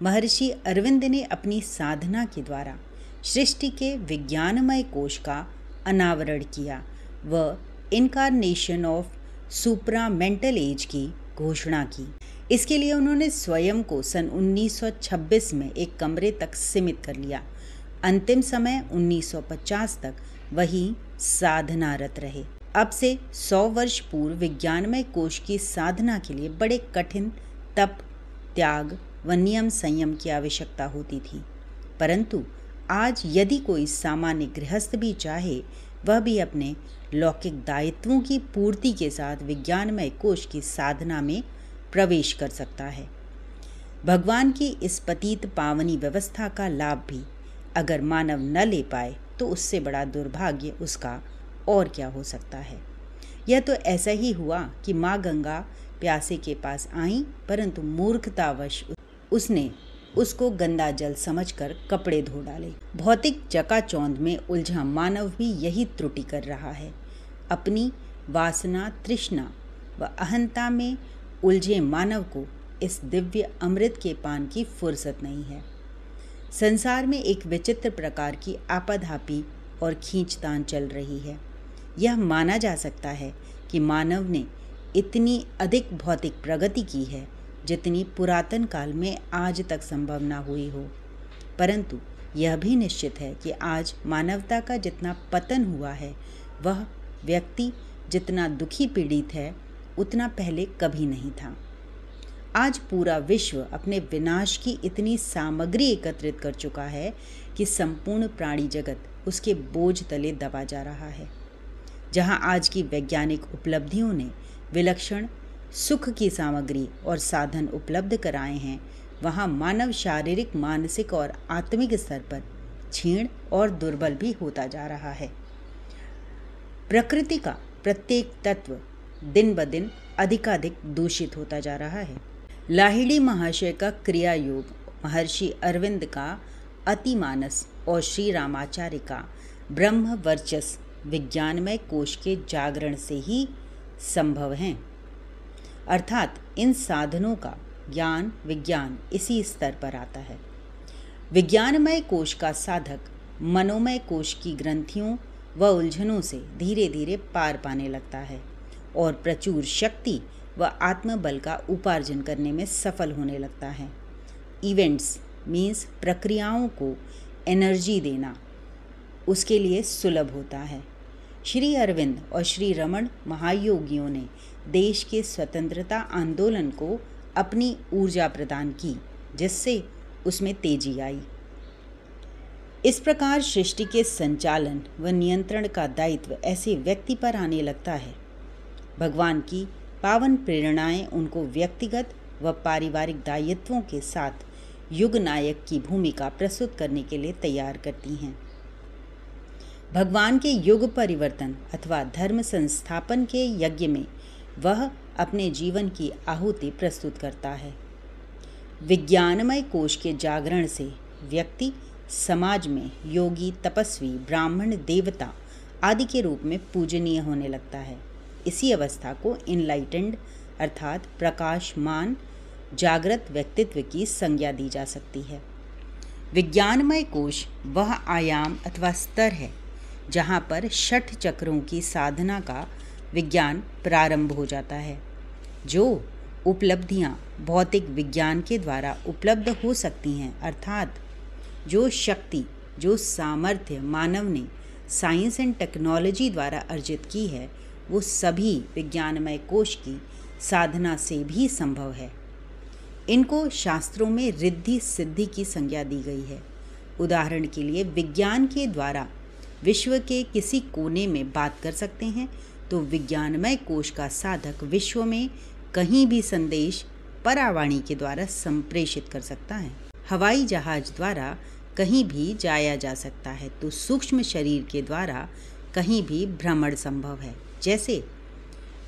महर्षि अरविंद ने अपनी साधना के द्वारा सृष्टि के विज्ञानमय कोश का अनावरण किया व incarnation of supra mental as की घोषणा की। इसके लिए उन्होंने स्वयं को सन 1926 में एक कमरे तक सीमित कर लिया। अंतिम समय 1950 तक वही साधनारत रहे। अब से 100 वर्ष पूर्व विज्ञानमय कोश की साधना के लिए बड़े कठिन तप, त्याग व नियम संयम की आवश्यकता होती थी, परंतु आज यदि कोई सामान्य गृहस्थ भी चाहे, वह भी अपने लौकिक दायित्वों की पूर्ति के साथ विज्ञानमय कोश की साधना में प्रवेश कर सकता है। भगवान की इस पतित पावनी व्यवस्था का लाभ भी अगर मानव न ले पाए तो उससे बड़ा दुर्भाग्य उसका और क्या हो सकता है। यह तो ऐसा ही हुआ कि माँ गंगा प्यासे के पास आई, परंतु मूर्खतावश उसने उसको गंदा जल समझकर कपड़े धो डाले। भौतिक चकाचौंध में उलझा मानव भी यही त्रुटि कर रहा है। अपनी वासना, तृष्णा व अहंता में उलझे मानव को इस दिव्य अमृत के पान की फुर्सत नहीं है। संसार में एक विचित्र प्रकार की आपाधापी और खींचतान चल रही है। यह माना जा सकता है कि मानव ने इतनी अधिक भौतिक प्रगति की है जितनी पुरातन काल में आज तक संभव न हुई हो, परंतु यह भी निश्चित है कि आज मानवता का जितना पतन हुआ है, वह व्यक्ति जितना दुखी पीड़ित है उतना पहले कभी नहीं था। आज पूरा विश्व अपने विनाश की इतनी सामग्री एकत्रित कर चुका है कि संपूर्ण प्राणी जगत उसके बोझ तले दबा जा रहा है। जहाँ आज की वैज्ञानिक उपलब्धियों ने विलक्षण सुख की सामग्री और साधन उपलब्ध कराए हैं, वहाँ मानव शारीरिक, मानसिक और आत्मिक स्तर पर क्षीण और दुर्बल भी होता जा रहा है। प्रकृति का प्रत्येक तत्व दिन ब दिन अधिकाधिक दूषित होता जा रहा है। लाहिड़ी महाशय का क्रिया योग, महर्षि अरविंद का अतिमानस और श्री रामाचार्य का ब्रह्म वर्चस विज्ञानमय कोश के जागरण से ही संभव हैं। अर्थात इन साधनों का ज्ञान विज्ञान इसी स्तर पर आता है। विज्ञानमय कोश का साधक मनोमय कोश की ग्रंथियों व उलझनों से धीरे धीरे पार पाने लगता है और प्रचुर शक्ति व आत्मबल का उपार्जन करने में सफल होने लगता है। इवेंट्स मीन्स प्रक्रियाओं को एनर्जी देना उसके लिए सुलभ होता है। श्री अरविंद और श्री रमण महायोगियों ने देश के स्वतंत्रता आंदोलन को अपनी ऊर्जा प्रदान की, जिससे उसमें तेजी आई। इस प्रकार सृष्टि के संचालन व नियंत्रण का दायित्व ऐसे व्यक्ति पर आने लगता है। भगवान की पावन प्रेरणाएं उनको व्यक्तिगत व पारिवारिक दायित्वों के साथ युग नायक की भूमिका प्रस्तुत करने के लिए तैयार करती हैं। भगवान के युग परिवर्तन अथवा धर्म संस्थापन के यज्ञ में वह अपने जीवन की आहुति प्रस्तुत करता है। विज्ञानमय कोश के जागरण से व्यक्ति समाज में योगी, तपस्वी, ब्राह्मण, देवता आदि के रूप में पूजनीय होने लगता है। इसी अवस्था को इनलाइटेंड अर्थात प्रकाशमान जागृत व्यक्तित्व की संज्ञा दी जा सकती है। विज्ञानमय कोश वह आयाम अथवा स्तर है जहाँ पर 6 चक्रों की साधना का विज्ञान प्रारंभ हो जाता है। जो उपलब्धियाँ भौतिक विज्ञान के द्वारा उपलब्ध हो सकती हैं, अर्थात जो शक्ति, जो सामर्थ्य मानव ने साइंस एंड टेक्नोलॉजी द्वारा अर्जित की है, वो सभी विज्ञानमय कोश की साधना से भी संभव है। इनको शास्त्रों में रिद्धि सिद्धि की संज्ञा दी गई है। उदाहरण के लिए विज्ञान के द्वारा विश्व के किसी कोने में बात कर सकते हैं, तो विज्ञानमय कोश का साधक विश्व में कहीं भी संदेश परावाणी के द्वारा संप्रेषित कर सकता है। हवाई जहाज द्वारा कहीं भी जाया जा सकता है, तो सूक्ष्म शरीर के द्वारा कहीं भी भ्रमण संभव है। जैसे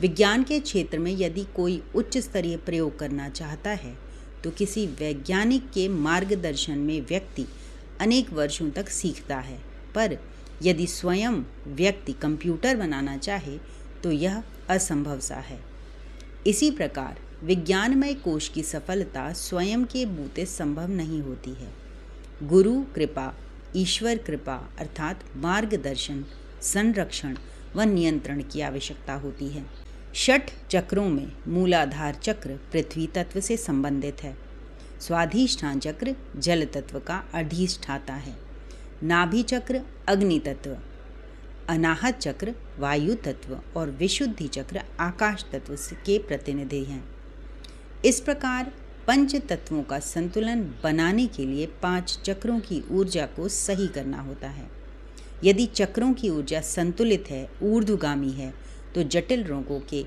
विज्ञान के क्षेत्र में यदि कोई उच्च स्तरीय प्रयोग करना चाहता है, तो किसी वैज्ञानिक के मार्गदर्शन में व्यक्ति अनेक वर्षों तक सीखता है, पर यदि स्वयं व्यक्ति कंप्यूटर बनाना चाहे तो यह असंभव सा है। इसी प्रकार विज्ञानमय कोश की सफलता स्वयं के बूते संभव नहीं होती है। गुरु कृपा, ईश्वर कृपा अर्थात मार्गदर्शन, संरक्षण व नियंत्रण की आवश्यकता होती है। 6 चक्रों में मूलाधार चक्र पृथ्वी तत्व से संबंधित है। स्वाधिष्ठान चक्र जल तत्व का अधिष्ठाता है। नाभि चक्र अग्नि तत्व, अनाहत चक्र वायु तत्व और विशुद्धि चक्र आकाश तत्व के प्रतिनिधि हैं। इस प्रकार 5 तत्वों का संतुलन बनाने के लिए 5 चक्रों की ऊर्जा को सही करना होता है। यदि चक्रों की ऊर्जा संतुलित है, ऊर्ध्वगामी है, तो जटिल रोगों के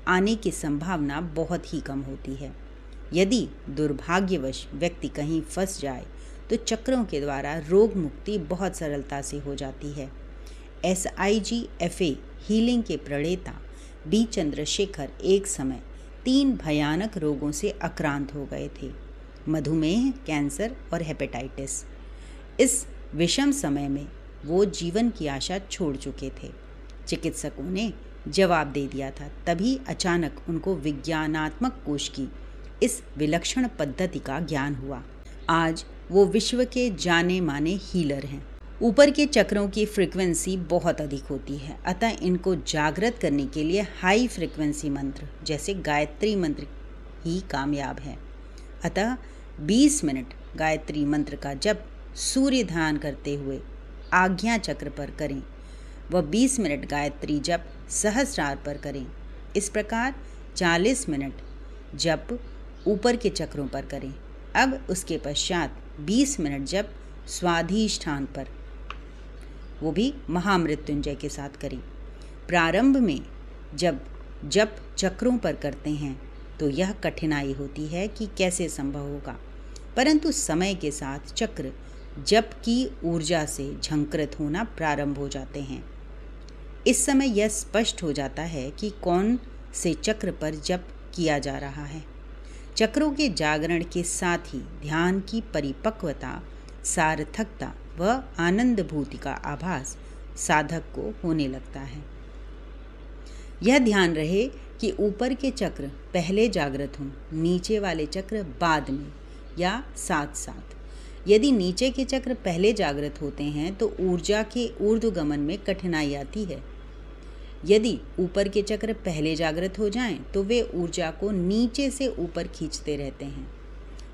आने की संभावना बहुत ही कम होती है। यदि दुर्भाग्यवश व्यक्ति कहीं फंस जाए तो चक्रों के द्वारा रोग मुक्ति बहुत सरलता से हो जाती है। SIGFA हीलिंग के प्रणेता बी चंद्रशेखर एक समय 3 भयानक रोगों से आक्रांत हो गए थे, मधुमेह, कैंसर और हेपेटाइटिस। इस विषम समय में वो जीवन की आशा छोड़ चुके थे। चिकित्सकों ने जवाब दे दिया था। तभी अचानक उनको विज्ञानात्मक कोश की इस विलक्षण पद्धति का ज्ञान हुआ। आज वो विश्व के जाने माने हीलर हैं। ऊपर के चक्रों की फ्रीक्वेंसी बहुत अधिक होती है, अतः इनको जागृत करने के लिए हाई फ्रीक्वेंसी मंत्र जैसे गायत्री मंत्र ही कामयाब है। अतः 20 मिनट गायत्री मंत्र का जप सूर्य ध्यान करते हुए आज्ञा चक्र पर करें व 20 मिनट गायत्री जप सहस्रार पर करें। इस प्रकार 40 मिनट जप ऊपर के चक्रों पर करें। अब उसके पश्चात 20 मिनट जप स्वाधिष्ठान पर, वो भी महामृत्युंजय के साथ करें। प्रारंभ में जब जप चक्रों पर करते हैं तो यह कठिनाई होती है कि कैसे संभव होगा, परंतु समय के साथ चक्र जप की ऊर्जा से झंकृत होना प्रारंभ हो जाते हैं। इस समय यह स्पष्ट हो जाता है कि कौन से चक्र पर जप किया जा रहा है। चक्रों के जागरण के साथ ही ध्यान की परिपक्वता, सार्थकता व आनंदभूति का आभास साधक को होने लगता है। यह ध्यान रहे कि ऊपर के चक्र पहले जागृत हों, नीचे वाले चक्र बाद में या साथ साथ। यदि नीचे के चक्र पहले जागृत होते हैं तो ऊर्जा के ऊर्ध्वगमन में कठिनाई आती है। यदि ऊपर के चक्र पहले जागृत हो जाएं तो वे ऊर्जा को नीचे से ऊपर खींचते रहते हैं।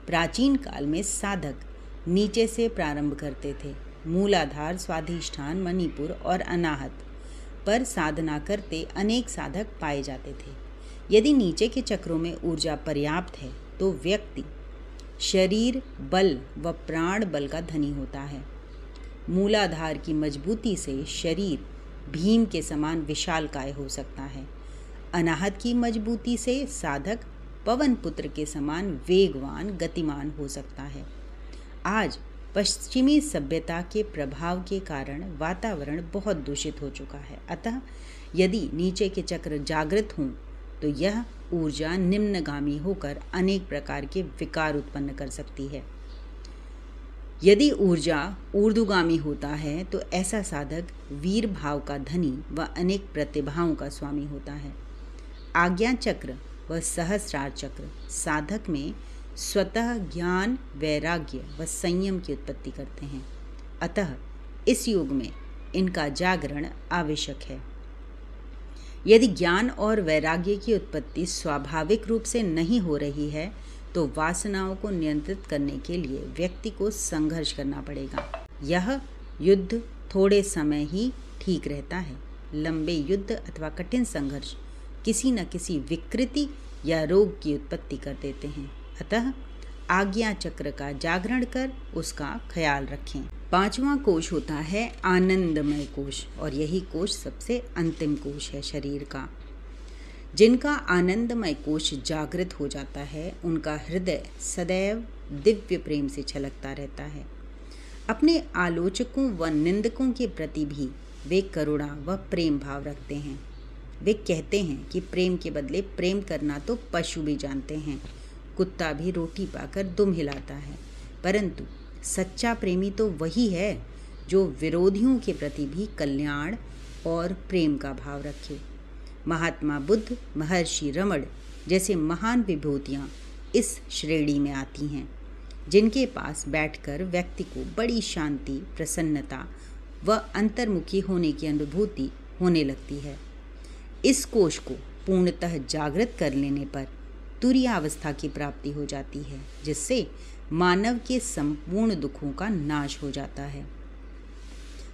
प्राचीन काल में साधक नीचे से प्रारंभ करते थे। मूलाधार, स्वाधिष्ठान, मणिपुर और अनाहत पर साधना करते अनेक साधक पाए जाते थे। यदि नीचे के चक्रों में ऊर्जा पर्याप्त है तो व्यक्ति शरीर बल व प्राण बल का धनी होता है। मूलाधार की मजबूती से शरीर भीम के समान विशालकाय हो सकता है। अनाहत की मजबूती से साधक पवन पुत्र के समान वेगवान, गतिमान हो सकता है। आज पश्चिमी सभ्यता के प्रभाव के कारण वातावरण बहुत दूषित हो चुका है, अतः यदि नीचे के चक्र जागृत हों तो यह ऊर्जा निम्नगामी होकर अनेक प्रकार के विकार उत्पन्न कर सकती है। यदि ऊर्जा ऊर्ध्वगामी होता है तो ऐसा साधक वीर भाव का धनी व अनेक प्रतिभाओं का स्वामी होता है। आज्ञा चक्र व सहस्रार चक्र साधक में स्वतः ज्ञान, वैराग्य व संयम की उत्पत्ति करते हैं, अतः इस युग में इनका जागरण आवश्यक है। यदि ज्ञान और वैराग्य की उत्पत्ति स्वाभाविक रूप से नहीं हो रही है तो वासनाओं को नियंत्रित करने के लिए व्यक्ति को संघर्ष करना पड़ेगा। यह युद्ध थोड़े समय ही ठीक रहता है। लंबे युद्ध अथवा कठिन संघर्ष किसी न किसी विकृति या रोग की उत्पत्ति कर देते हैं, अतः आज्ञा चक्र का जागरण कर उसका ख्याल रखें। 5वां कोश होता है आनंदमय कोश, और यही कोश सबसे अंतिम कोश है शरीर का। जिनका आनंदमय कोश जागृत हो जाता है उनका हृदय सदैव दिव्य प्रेम से छलकता रहता है। अपने आलोचकों व निंदकों के प्रति भी वे करुणा व प्रेम भाव रखते हैं। वे कहते हैं कि प्रेम के बदले प्रेम करना तो पशु भी जानते हैं, कुत्ता भी रोटी पाकर दुम हिलाता है, परंतु सच्चा प्रेमी तो वही है जो विरोधियों के प्रति भी कल्याण और प्रेम का भाव रखे। महात्मा बुद्ध, महर्षि रमण जैसे महान विभूतियाँ इस श्रेणी में आती हैं, जिनके पास बैठकर व्यक्ति को बड़ी शांति, प्रसन्नता व अंतर्मुखी होने की अनुभूति होने लगती है। इस कोश को पूर्णतः जागृत कर लेने पर तुरीयावस्था की प्राप्ति हो जाती है, जिससे मानव के संपूर्ण दुखों का नाश हो जाता है।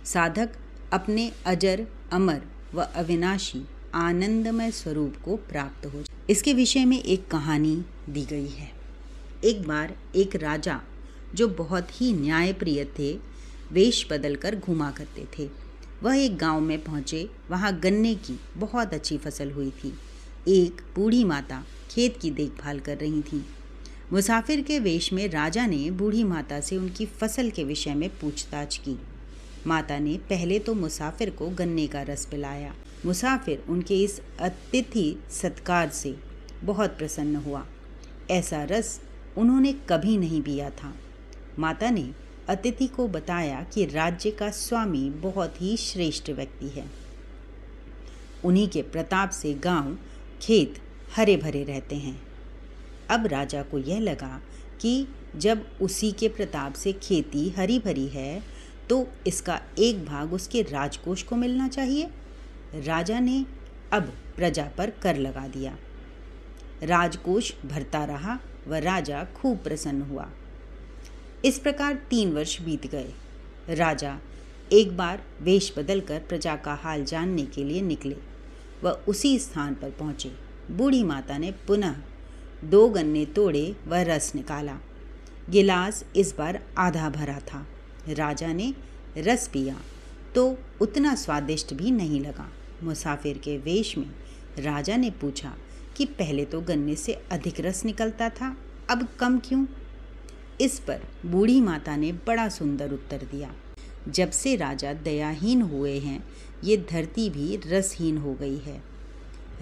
साधक अपने अजर, अमर व अविनाशी आनंदमय स्वरूप को प्राप्त हो जाए। इसके विषय में एक कहानी दी गई है। एक बार एक राजा जो बहुत ही न्यायप्रिय थे, वेश बदलकर घूमा करते थे। वह एक गांव में पहुंचे। वहां गन्ने की बहुत अच्छी फसल हुई थी। एक बूढ़ी माता खेत की देखभाल कर रही थी। मुसाफिर के वेश में राजा ने बूढ़ी माता से उनकी फसल के विषय में पूछताछ की। माता ने पहले तो मुसाफिर को गन्ने का रस पिलाया। मुसाफिर उनके इस अतिथि सत्कार से बहुत प्रसन्न हुआ। ऐसा रस उन्होंने कभी नहीं पिया था। माता ने अतिथि को बताया कि राज्य का स्वामी बहुत ही श्रेष्ठ व्यक्ति है। उन्हीं के प्रताप से गांव, खेत हरे भरे रहते हैं। अब राजा को यह लगा कि जब उसी के प्रताप से खेती हरी भरी है तो इसका एक भाग उसके राजकोष को मिलना चाहिए। राजा ने अब प्रजा पर कर लगा दिया। राजकोष भरता रहा व राजा खूब प्रसन्न हुआ। इस प्रकार 3 वर्ष बीत गए। राजा एक बार वेश बदलकर प्रजा का हाल जानने के लिए निकले। वह उसी स्थान पर पहुँचे। बूढ़ी माता ने पुनः 2 गन्ने तोड़े व रस निकाला। गिलास इस बार आधा भरा था। राजा ने रस पिया तो उतना स्वादिष्ट भी नहीं लगा। मुसाफिर के वेश में राजा ने पूछा कि पहले तो गन्ने से अधिक रस निकलता था, अब कम क्यों? इस पर बूढ़ी माता ने बड़ा सुंदर उत्तर दिया, जब से राजा दयाहीन हुए हैं ये धरती भी रसहीन हो गई है।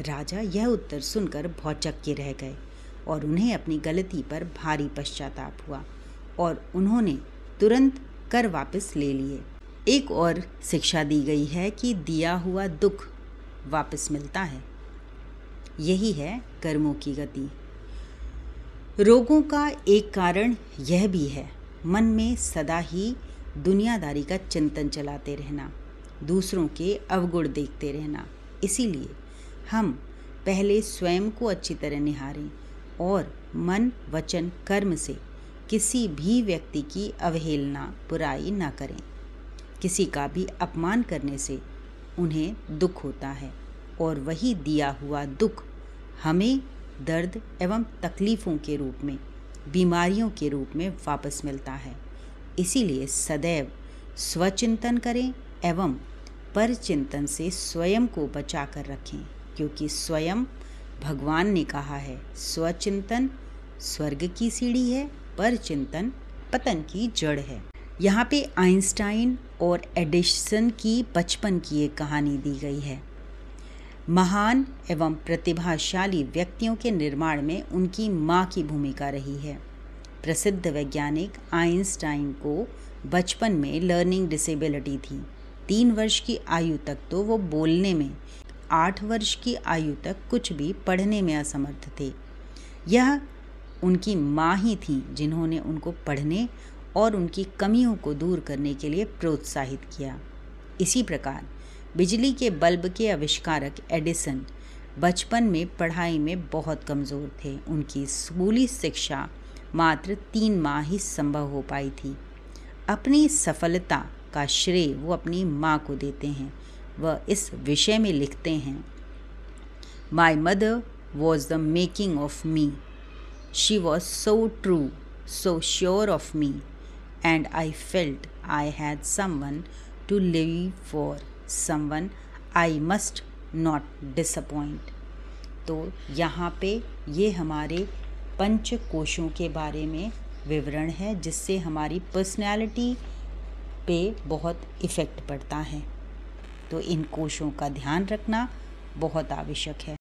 राजा यह उत्तर सुनकर भौचक्के के रह गए और उन्हें अपनी गलती पर भारी पश्चाताप हुआ और उन्होंने तुरंत कर वापस ले लिए। एक और शिक्षा दी गई है कि दिया हुआ दुख वापस मिलता है। यही है कर्मों की गति। रोगों का एक कारण यह भी है, मन में सदा ही दुनियादारी का चिंतन चलाते रहना, दूसरों के अवगुण देखते रहना। इसीलिए हम पहले स्वयं को अच्छी तरह निहारें और मन, वचन, कर्म से किसी भी व्यक्ति की अवहेलना, बुराई ना करें। किसी का भी अपमान करने से उन्हें दुख होता है और वही दिया हुआ दुख हमें दर्द एवं तकलीफ़ों के रूप में, बीमारियों के रूप में वापस मिलता है। इसीलिए सदैव स्वचिंतन करें एवं परचिंतन से स्वयं को बचा कर रखें, क्योंकि स्वयं भगवान ने कहा है, स्वचिंतन स्वर्ग की सीढ़ी है, परचिंतन पतन की जड़ है। यहाँ पे आइंस्टाइन और एडिसन की बचपन की एक कहानी दी गई है। महान एवं प्रतिभाशाली व्यक्तियों के निर्माण में उनकी माँ की भूमिका रही है। प्रसिद्ध वैज्ञानिक आइंस्टाइन को बचपन में लर्निंग डिसेबिलिटी थी। 3 वर्ष की आयु तक तो वो बोलने में, 8 वर्ष की आयु तक कुछ भी पढ़ने में असमर्थ थे। यह उनकी माँ ही थी जिन्होंने उनको पढ़ने और उनकी कमियों को दूर करने के लिए प्रोत्साहित किया। इसी प्रकार बिजली के बल्ब के आविष्कारक एडिसन बचपन में पढ़ाई में बहुत कमज़ोर थे। उनकी स्कूली शिक्षा मात्र 3 माह ही संभव हो पाई थी। अपनी सफलता का श्रेय वो अपनी माँ को देते हैं। वह इस विषय में लिखते हैं, my mother was the making of me, she was so true, so sure of me, and I felt I had someone to live for, someone I must not disappoint। तो यहाँ पे ये हमारे पंच कोशों के बारे में विवरण है, जिससे हमारी पर्सनैलिटी पे बहुत इफ़ेक्ट पड़ता है। तो इन कोशों का ध्यान रखना बहुत आवश्यक है।